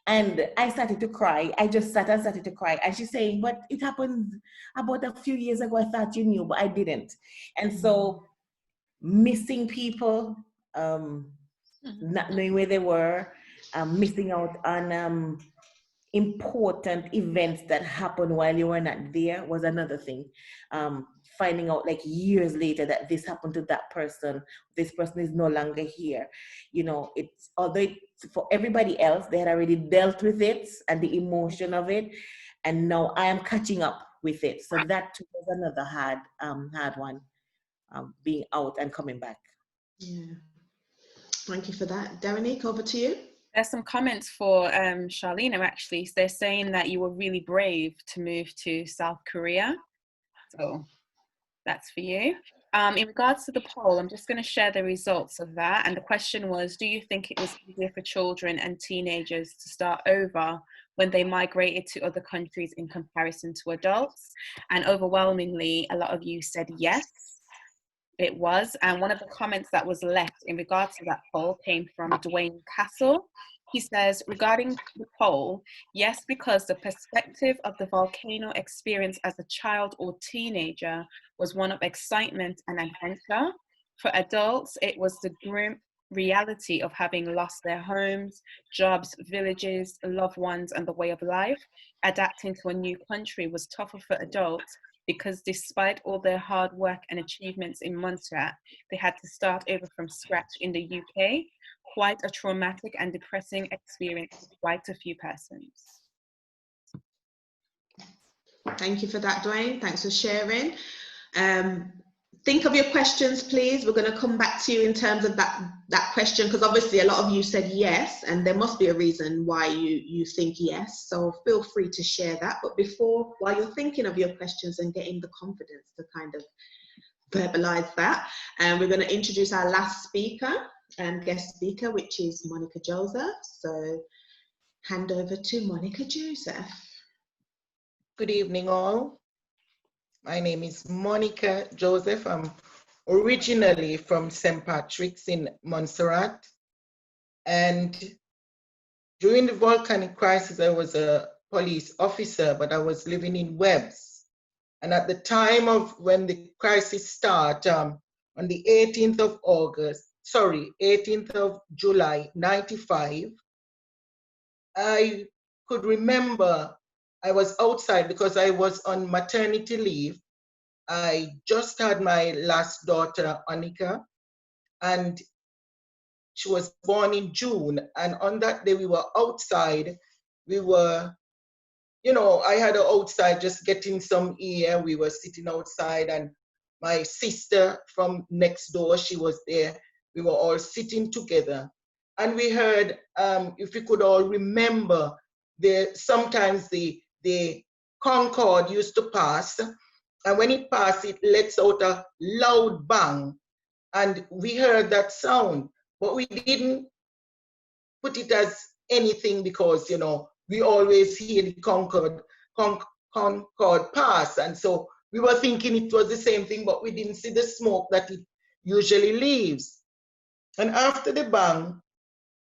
And I started to cry. I just sat and started to cry. And she's saying, but it happened about a few years ago. I thought you knew, but I didn't. And so missing people, not knowing where they were, missing out on important events that happened while you were not there was another thing. Finding out like years later that this happened to that person, this person is no longer here. You know, it's, although for everybody else, they had already dealt with it and the emotion of it, and now I am catching up with it. So that was another hard one, being out and coming back. Yeah, thank you for that. Derek, over to you. There's some comments for Charlene, actually. They're saying that you were really brave to move to South Korea. So that's for you. In regards to the poll, I'm just going to share the results of that. And the question was, do you think it was easier for children and teenagers to start over when they migrated to other countries in comparison to adults? And overwhelmingly, a lot of you said yes. It was, and one of the comments that was left in regards to that poll came from Dwayne Castle. He says, regarding the poll, yes, because the perspective of the volcano experience as a child or teenager was one of excitement and adventure. For adults, it was the grim reality of having lost their homes, jobs, villages, loved ones, and the way of life. Adapting to a new country was tougher for adults, because despite all their hard work and achievements in Montserrat, they had to start over from scratch in the UK. Quite a traumatic and depressing experience for quite a few persons. Thank you for that, Dwayne. Thanks for sharing. Think of your questions, please. We're going to come back to you in terms of that question, because obviously a lot of you said yes, and there must be a reason why you think yes. So feel free to share that. But while you're thinking of your questions and getting the confidence to kind of verbalize that, we're going to introduce our last speaker and guest speaker, which is Monica Joseph. So hand over to Monica Joseph. Good evening, all. My name is Monica Joseph. I'm originally from St. Patrick's in Montserrat. And during the volcanic crisis, I was a police officer, but I was living in Webbs. And at the time of when the crisis started, on the 18th of July, 95, I could remember I was outside because I was on maternity leave. I just had my last daughter, Anika, and she was born in June. And on that day, we were outside. We were, you know, I had her outside just getting some air. We were sitting outside, and my sister from next door, she was there. We were all sitting together. And we heard, if we could all remember, sometimes the Concorde used to pass. And when it passed, it lets out a loud bang. And we heard that sound, but we didn't put it as anything because, you know, we always hear the Concorde pass. And so we were thinking it was the same thing, but we didn't see the smoke that it usually leaves. And after the bang,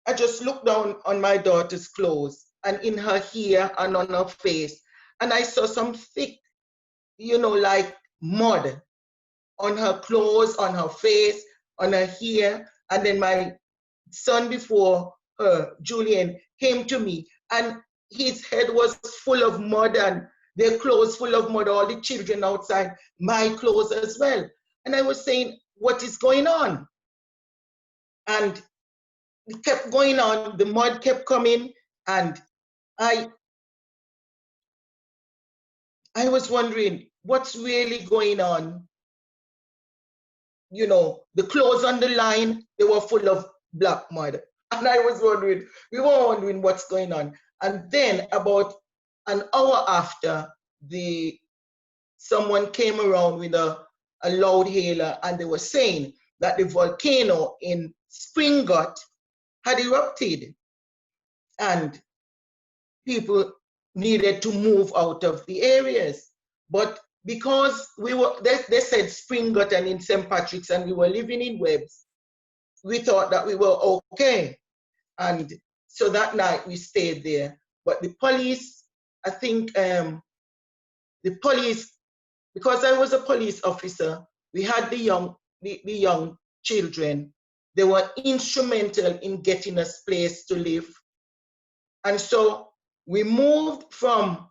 I just looked down on my daughter's clothes and in her hair and on her face. And I saw some thick, you know, like mud on her clothes, on her face, on her hair. And then my son before her, Julian, came to me and his head was full of mud and their clothes full of mud, all the children outside, my clothes as well. And I was saying, what is going on? And it kept going on, the mud kept coming, and I was wondering what's really going on. You know, the clothes on the line, they were full of black mud. And I was wondering, we were wondering what's going on. And then about an hour after, someone came around with a loud hailer, and they were saying that the volcano in Spring Gut had erupted and people needed to move out of the areas. But because they said Spring Gut and in St. Patrick's, and we were living in Webbs, we thought that we were okay. And so that night we stayed there. But the police, I think the police, because I was a police officer, we had the young children. They were instrumental in getting us a place to live. And so we moved from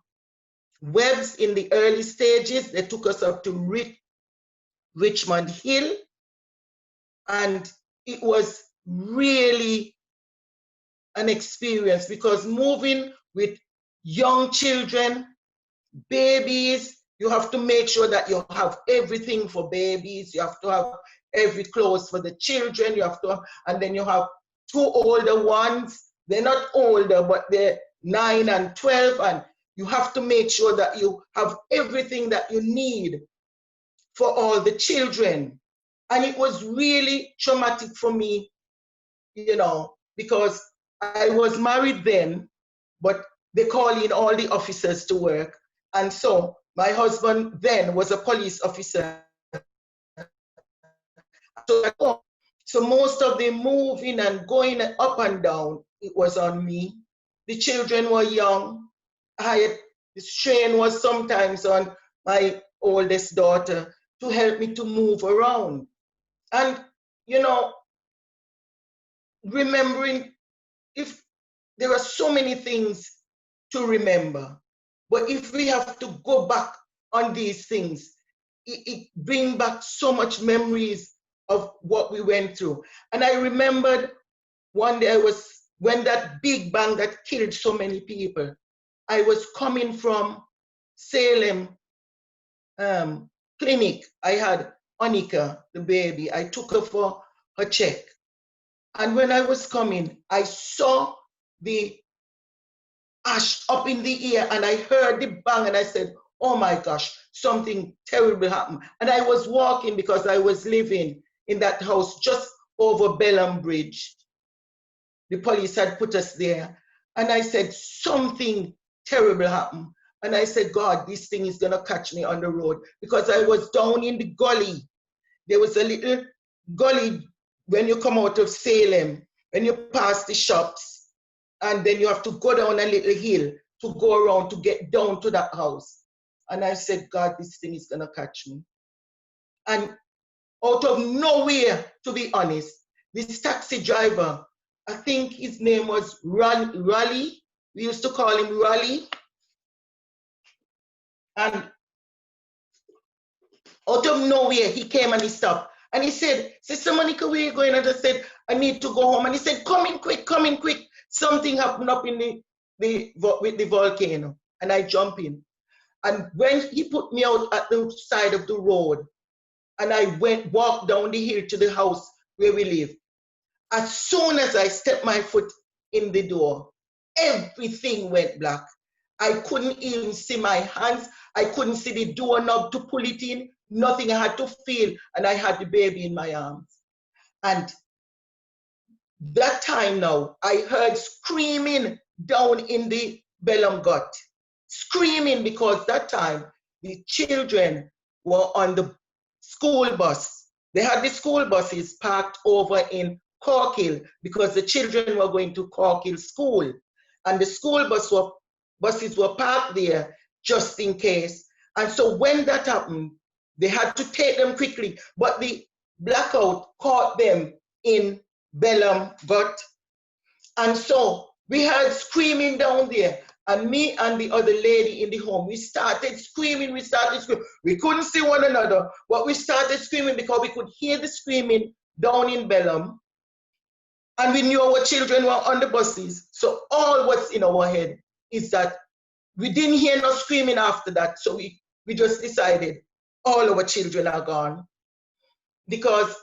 Webbs in the early stages. They took us up to Richmond Hill. And it was really an experience because moving with young children, babies, you have to make sure that you have everything for babies. You have to have every clothes for the children. You have to, and then you have two older ones. They're not older, but they're 9 and 12. And you have to make sure that you have everything that you need for all the children. And it was really traumatic for me, you know, because I was married then, but they call in all the officers to work. And so my husband then was a police officer. So most of the moving and going up and down, it was on me. The children were young. The strain was sometimes on my oldest daughter to help me to move around. And, you know, remembering, if there are so many things to remember, but if we have to go back on these things, it brings back so much memories of what we went through. And I remembered one day when that big bang that killed so many people, I was coming from Salem clinic. I had Anika, the baby. I took her for her check. And when I was coming, I saw the ash up in the air and I heard the bang and I said, oh my gosh, something terrible happened. And I was walking because I was living in that house just over Bellum Bridge. The police had put us there. And I said, something terrible happened. And I said, God, this thing is gonna catch me on the road, because I was down in the gully. There was a little gully when you come out of Salem, when you pass the shops, and then you have to go down a little hill. to go around to get down to that house. And I said, God, this thing is gonna catch me. And out of nowhere, to be honest, this taxi driver, I think his name was Raleigh. We used to call him Raleigh. And out of nowhere, he came and he stopped. And he said, Sister Monica, where are you going? And I said, I need to go home. And he said, come in quick, come in quick. Something happened up in with the volcano. And I jump in. And when he put me out at the side of the road, and I walked down the hill to the house where we live, as soon as I stepped my foot in the door, everything went black. I couldn't even see my hands. I couldn't see the doorknob to pull it in. Nothing. I had to feel, and I had the baby in my arms. And that time now, I heard screaming down in the Bellum gut. Screaming because that time, the children were on the school bus. They had the school buses parked over in Corkhill because the children were going to Corkhill school. And the school buses were parked there just in case. And so when that happened, they had to take them quickly, but the blackout caught them in Bellum gut. And so we heard screaming down there, and me and the other lady in the home, we started screaming, We couldn't see one another, but we started screaming because we could hear the screaming down in Bellum, and we knew our children were on the buses. So all what's in our head is that we didn't hear no screaming after that, so we just decided all our children are gone, because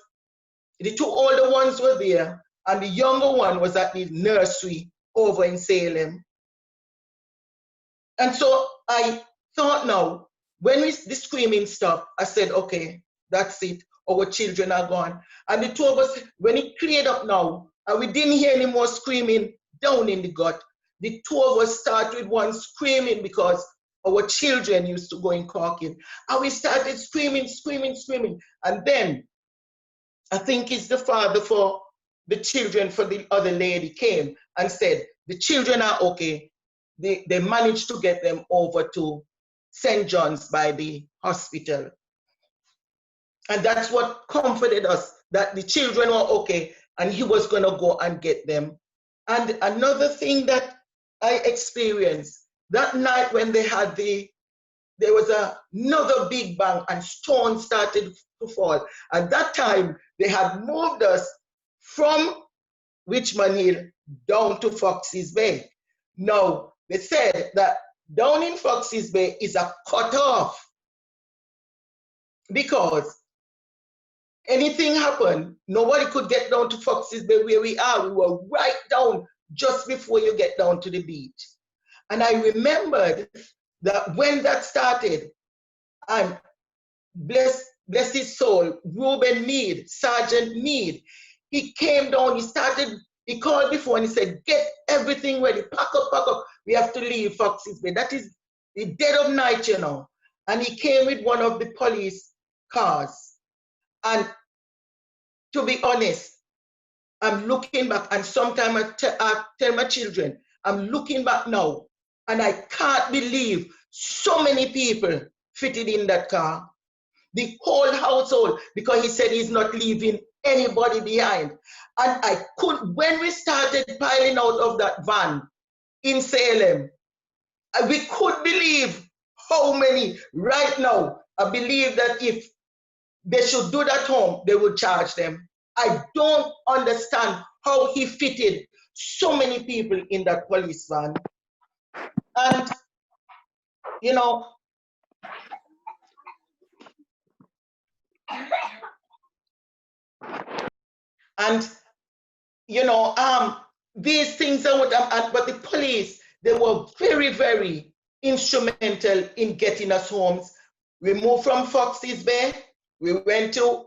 the two older ones were there and the younger one was at the nursery over in Salem. And so I thought now, when the screaming stopped, I said, okay, that's it, our children are gone. And the two of us, when it cleared up now, and we didn't hear any more screaming down in the gut, the two of us started with one screaming because our children used to go in Corkhill. And we started screaming. And then I think it's the father for the children for the other lady came and said, the children are okay. They managed to get them over to St. John's by the hospital. And that's what comforted us, that the children were okay and he was gonna go and get them. And another thing that I experienced, that night when they had there was another big bang and stones started to fall. At that time, they had moved us from Richmond Hill down to Foxes Bay. Now, they said that down in Foxes Bay is a cutoff because anything happened, nobody could get down to Foxes Bay where we are. We were right down just before you get down to the beach. And I remembered that when that started, and bless his soul, Reuben Mead, Sergeant Mead, he came down, he called before and he said, get everything ready, pack up, we have to leave Foxes Bay. That is the dead of night, you know. And he came with one of the police cars. And to be honest, I'm looking back, and sometimes I tell my children, I'm looking back now, and I can't believe so many people fitted in that car. The whole household, because he said he's not leaving anybody behind. And when we started piling out of that van in Salem, we could believe how many right now. I believe that if they should do that home, they would charge them. I don't understand how he fitted so many people in that police van. And, you know, these things are but the police, they were very, very instrumental in getting us homes. We moved from Foxes Bay, we went to,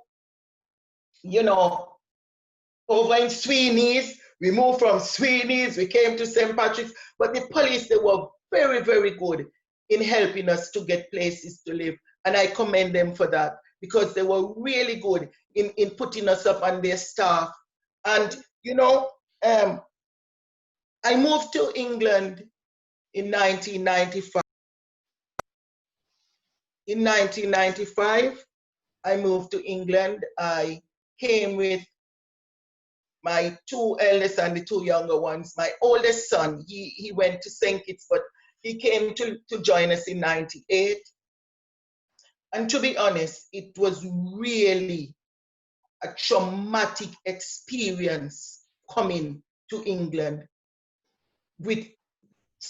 over in Sweeney's, we moved from Sweeney's, we came to St. Patrick's, but the police, they were very, very good in helping us to get places to live. And I commend them for that, because they were really good in putting us up on their staff. And, I moved to England in 1995. In 1995, I moved to England. I came with my two eldest and the two younger ones. My oldest son, he went to St. Kitts, but he came to join us in 98. And to be honest, it was really a traumatic experience coming to England with,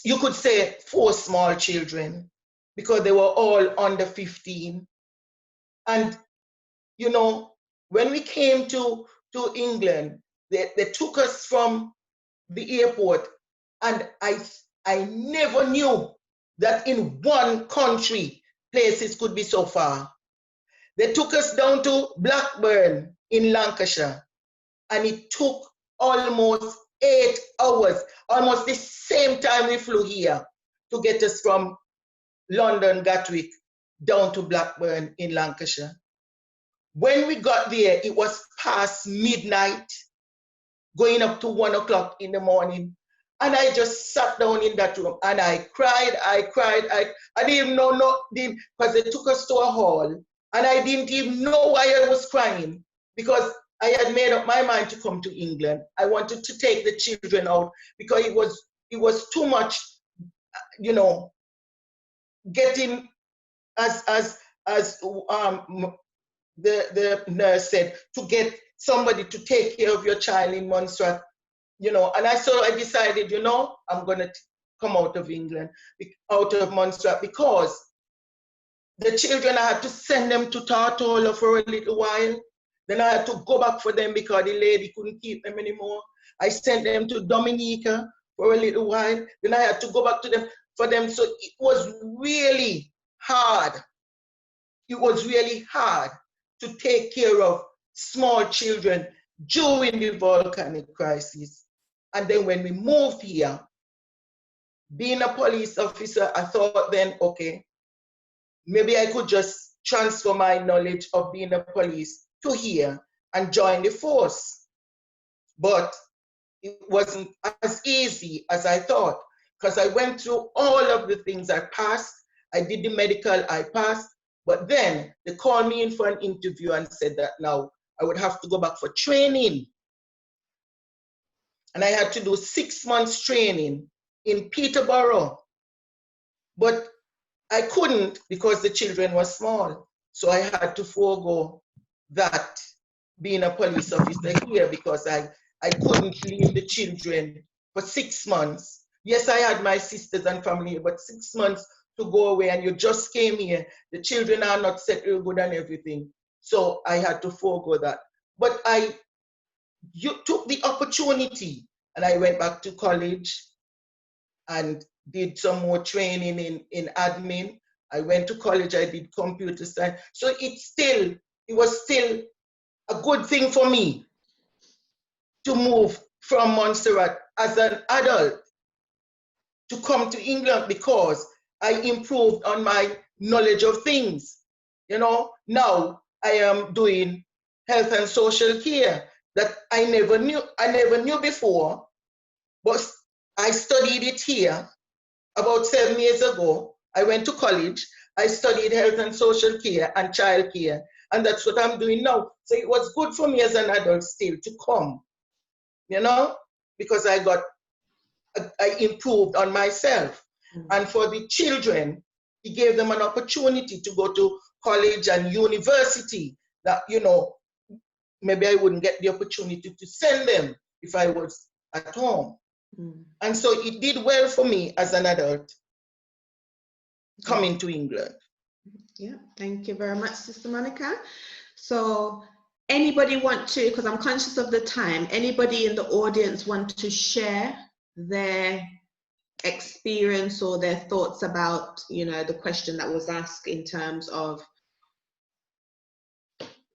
you could say, 4 small children, because they were all under 15. And, you know, when we came to England, they took us from the airport, and I never knew that in one country, places could be so far. They took us down to Blackburn in Lancashire, and it took almost 8 hours, almost the same time we flew here, to get us from London Gatwick down to Blackburn in Lancashire. When we got there, it was past midnight, going up to 1 o'clock in the morning. And I just sat down in that room and I cried. I didn't even know, because they took us to a hall, and I didn't even know why I was crying, because I had made up my mind to come to England. I wanted to take the children out because it was too much, you know, getting, as the nurse said, to get somebody to take care of your child in Montserrat, you know. And so I decided, you know, I'm going to come out of England, out of Montserrat, because the children, I had to send them to Tortola for a little while. Then I had to go back for them because the lady couldn't keep them anymore. I sent them to Dominica for a little while. Then I had to go back to them for them. So it was really hard. It was really hard to take care of small children during the volcanic crisis. And then when we moved here, being a police officer, I thought then, okay, maybe I could just transfer my knowledge of being a police to here and join the force. But it wasn't as easy as I thought, because I went through all of the things. I passed, I did the medical, I passed, but then they called me in for an interview and said that now I would have to go back for training. And I had to do 6 months training in Peterborough. But I couldn't because the children were small. So I had to forego that, being a police officer here, because I couldn't leave the children for 6 months. Yes, I had my sisters and family here, but 6 months to go away, and you just came here, the children are not settled good and everything. So I had to forego that. But you took the opportunity, and I went back to college and did some more training in admin. I went to college, I did computer science. So it was still a good thing for me to move from Montserrat as an adult to come to England, because I improved on my knowledge of things. You know, now I am doing health and social care that I never knew before, but I studied it here about 7 years ago. I went to college, I studied health and social care and childcare, and that's what I'm doing now. So it was good for me as an adult still to come, you know, because I improved on myself. And for the children, he gave them an opportunity to go to college and university that, you know, maybe I wouldn't get the opportunity to send them if I was at home. And so it did well for me as an adult coming to England. Yeah, thank you very much, Sister Monica. So anybody want to, because I'm conscious of the time, anybody in the audience want to share their experience or their thoughts about, you know, the question that was asked in terms of,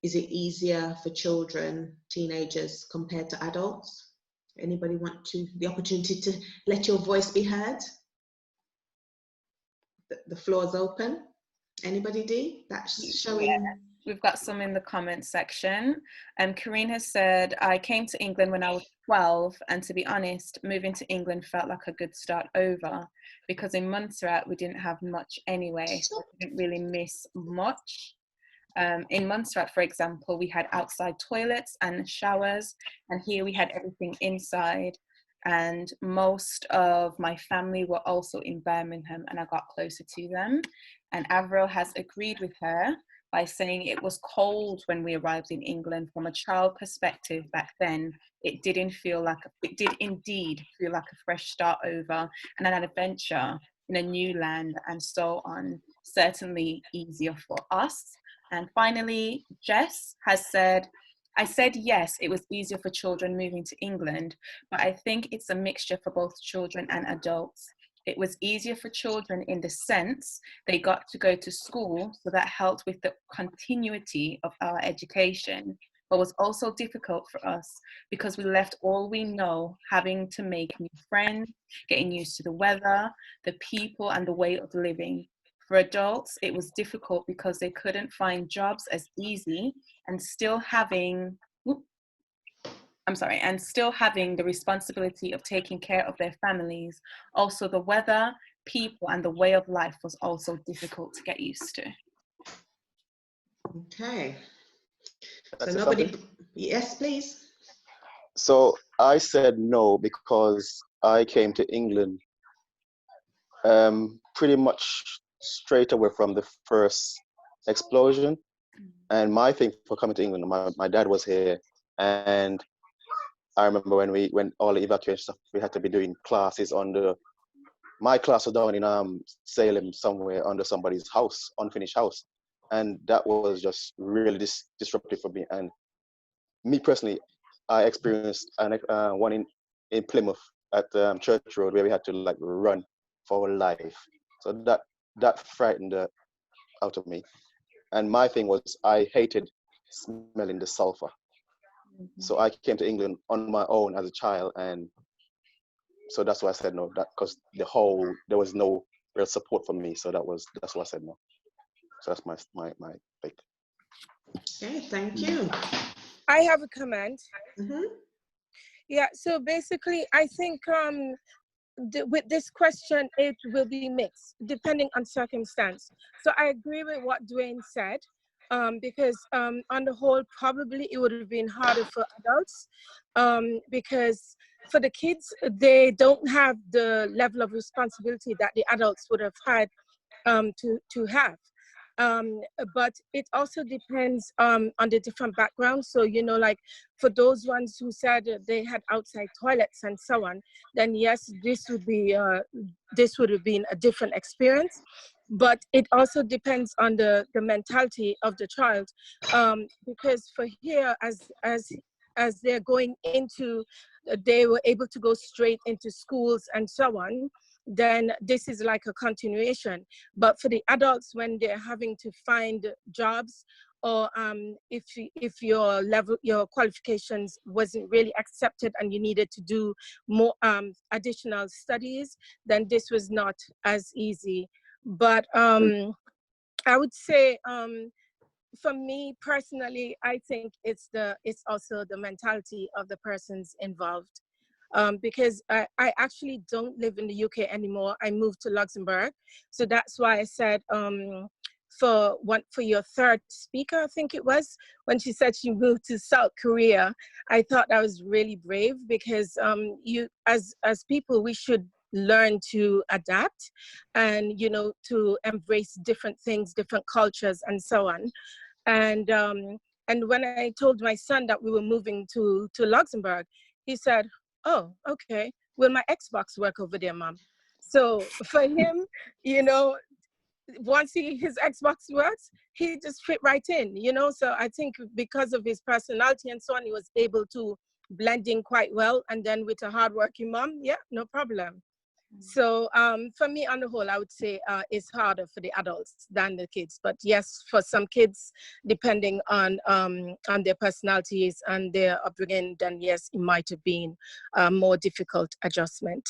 is it easier for children, teenagers, compared to adults? Anybody want the opportunity to let your voice be heard? The floor is open. Anybody, Dee? That's showing. Yeah, we've got some in the comments section. Karine has said, I came to England when I was 12, and to be honest, moving to England felt like a good start over. because in Montserrat we didn't have much anyway, so I didn't really miss much. In Montserrat, for example, we had outside toilets and showers, and here we had everything inside. And most of my family were also in Birmingham, and I got closer to them. And Avril has agreed with her by saying it was cold when we arrived in England. From a child perspective back then, it did indeed feel like a fresh start over and an adventure in a new land and so on. Certainly easier for us. And finally, Jess has said, I said yes, it was easier for children moving to England, but I think it's a mixture for both children and adults. It was easier for children in the sense they got to go to school, so that helped with the continuity of our education, but was also difficult for us because we left all we know, having to make new friends, getting used to the weather, the people, and the way of living. For adults, it was difficult because they couldn't find jobs as easy and still having the responsibility of taking care of their families. Also, the weather, people, and the way of life was also difficult to get used to. Okay. So nobody, something? yes, please. So I said no because I came to England pretty much straight away from the first explosion. And my thing for coming to England, my dad was here, and I remember when all the evacuation stuff, we had to be doing classes my class was down in Salem somewhere under somebody's house, unfinished house. And that was just really disruptive for me. And me personally, I experienced one in Plymouth at Church Road where we had to like run for our life. So that frightened out of me. And my thing was I hated smelling the sulfur. So I came to England on my own as a child, and so that's why I said no. That because there was no real support for me. So that's why I said no. So that's my pick. Okay, thank you. I have a comment. Mm-hmm. Yeah. So basically, I think with this question, it will be mixed depending on circumstance. So I agree with what Dwayne said. Because on the whole, probably it would have been harder for adults because for the kids, they don't have the level of responsibility that the adults would have had to have. But it also depends on the different backgrounds. So, like for those ones who said they had outside toilets and so on, then yes, this would have been a different experience. But it also depends on the mentality of the child, because for here, as they're going into, they were able to go straight into schools and so on, then this is like a continuation. But for the adults, when they're having to find jobs, or if your qualifications wasn't really accepted and you needed to do more additional studies, then this was not as easy. But I would say for me personally, I think it's also the mentality of the persons involved. Because I actually don't live in the UK anymore. I moved to Luxembourg. So that's why I said for your third speaker, I think it was, when she said she moved to South Korea, I thought that was really brave, because you as people, we should learn to adapt and, to embrace different things, different cultures and so on. And when I told my son that we were moving to Luxembourg, he said, "Oh, okay. Will my Xbox work over there, Mom?" So for him, once his Xbox works, he just fit right in, So I think because of his personality and so on, he was able to blend in quite well. And then with a hardworking mom, yeah, no problem. So for me, on the whole, I would say it's harder for the adults than the kids. But yes, for some kids, depending on their personalities and their upbringing, then yes, it might have been a more difficult adjustment.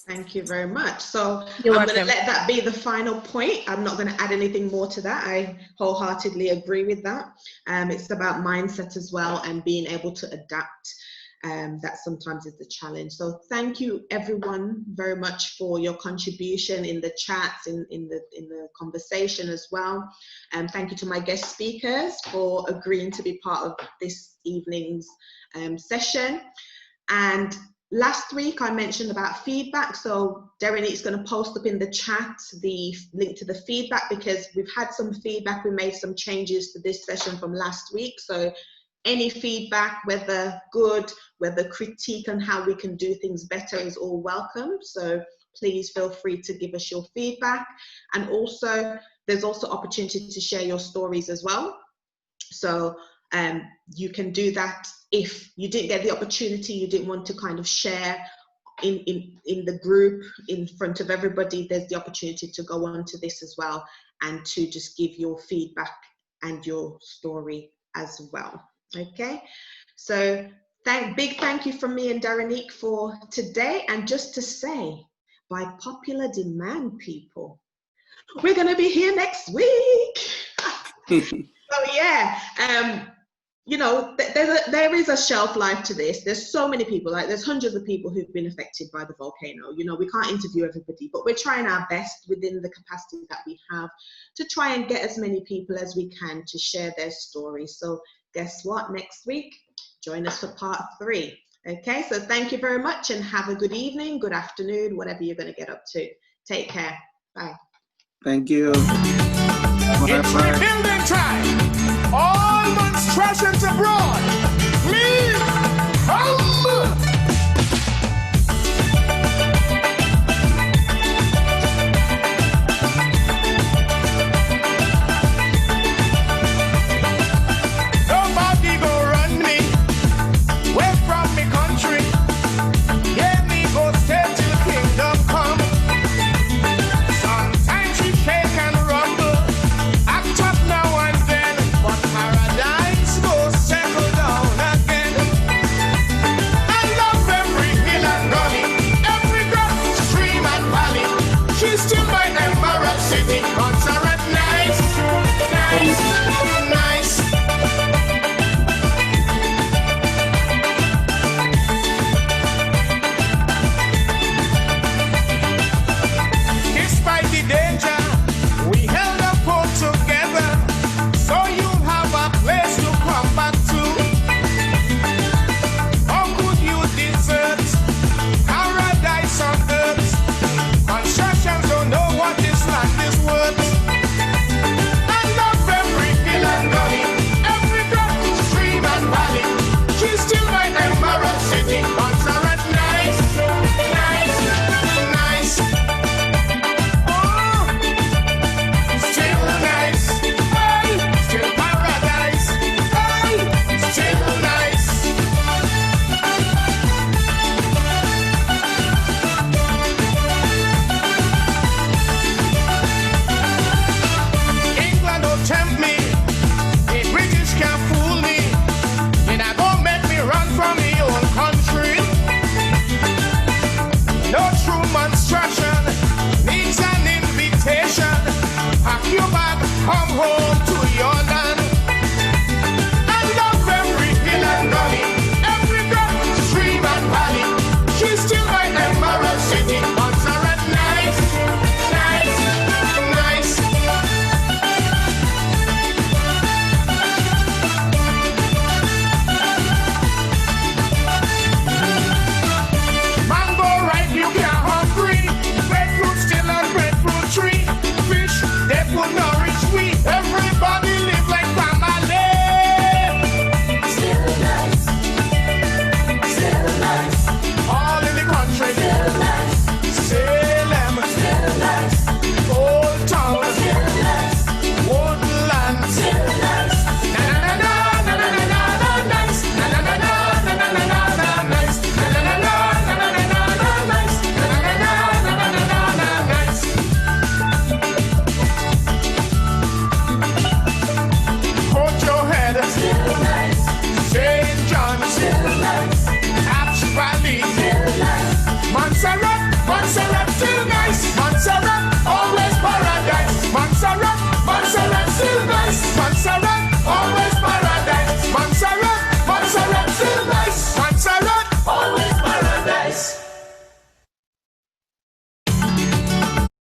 Thank you very much. So You're I'm going to welcome. let that be the final point. I'm not going to add anything more to that. I wholeheartedly agree with that. It's about mindset as well, and being able to adapt. That sometimes is the challenge. So thank you everyone very much for your contribution in the chats, in the conversation as well. And thank you to my guest speakers for agreeing to be part of this evening's session. And last week I mentioned about feedback, so Derenique's going to post up in the chat the link to the feedback, because we've had some feedback. We made some changes to this session from last week, so any feedback, whether good, whether critique on how we can do things better, is all welcome. So please feel free to give us your feedback. And also, there's also opportunity to share your stories as well. So you can do that if you didn't get the opportunity, you didn't want to kind of share in the group in front of everybody, there's the opportunity to go on to this as well and to just give your feedback and your story as well. Okay, so big thank you from me and Derenique for today. And just to say, by popular demand, people, we're going to be here next week. So yeah, you know, there is a shelf life to this. There's so many people, like there's hundreds of people who've been affected by the volcano. You know, we can't interview everybody, but we're trying our best within the capacity that we have to try and get as many people as we can to share their stories. So guess what? Next week, join us for part 3. Okay, so thank you very much and have a good evening, good afternoon, whatever you're going to get up to. Take care. Bye. Thank you. It's rebuilding time. All monstrations abroad. Leave. Come. Nobody go run me away from me country. Yeah, me go stay till kingdom come. Sometimes you shake and rumble, act up now and then, but paradise goes settle down again. I love every hill and gully, every brook, stream and valley. She's still my emerald city, Montserrat, nice, nice, nice. Despite the danger, we held up all together, so you'll have a place to come back to. How could you desert paradise on earth? Constructions don't know what this land is worth. I love every hill and gully, every brook, stream and valley. She's still my emerald city, Montserrat, nice, nice, nice. Oh, still nice, hey, still paradise, hey, still nice. England don't tempt me, the British can't fool me. Then I gon' make me run from me own country. No true monstration needs an invitation. Pack your bag, come home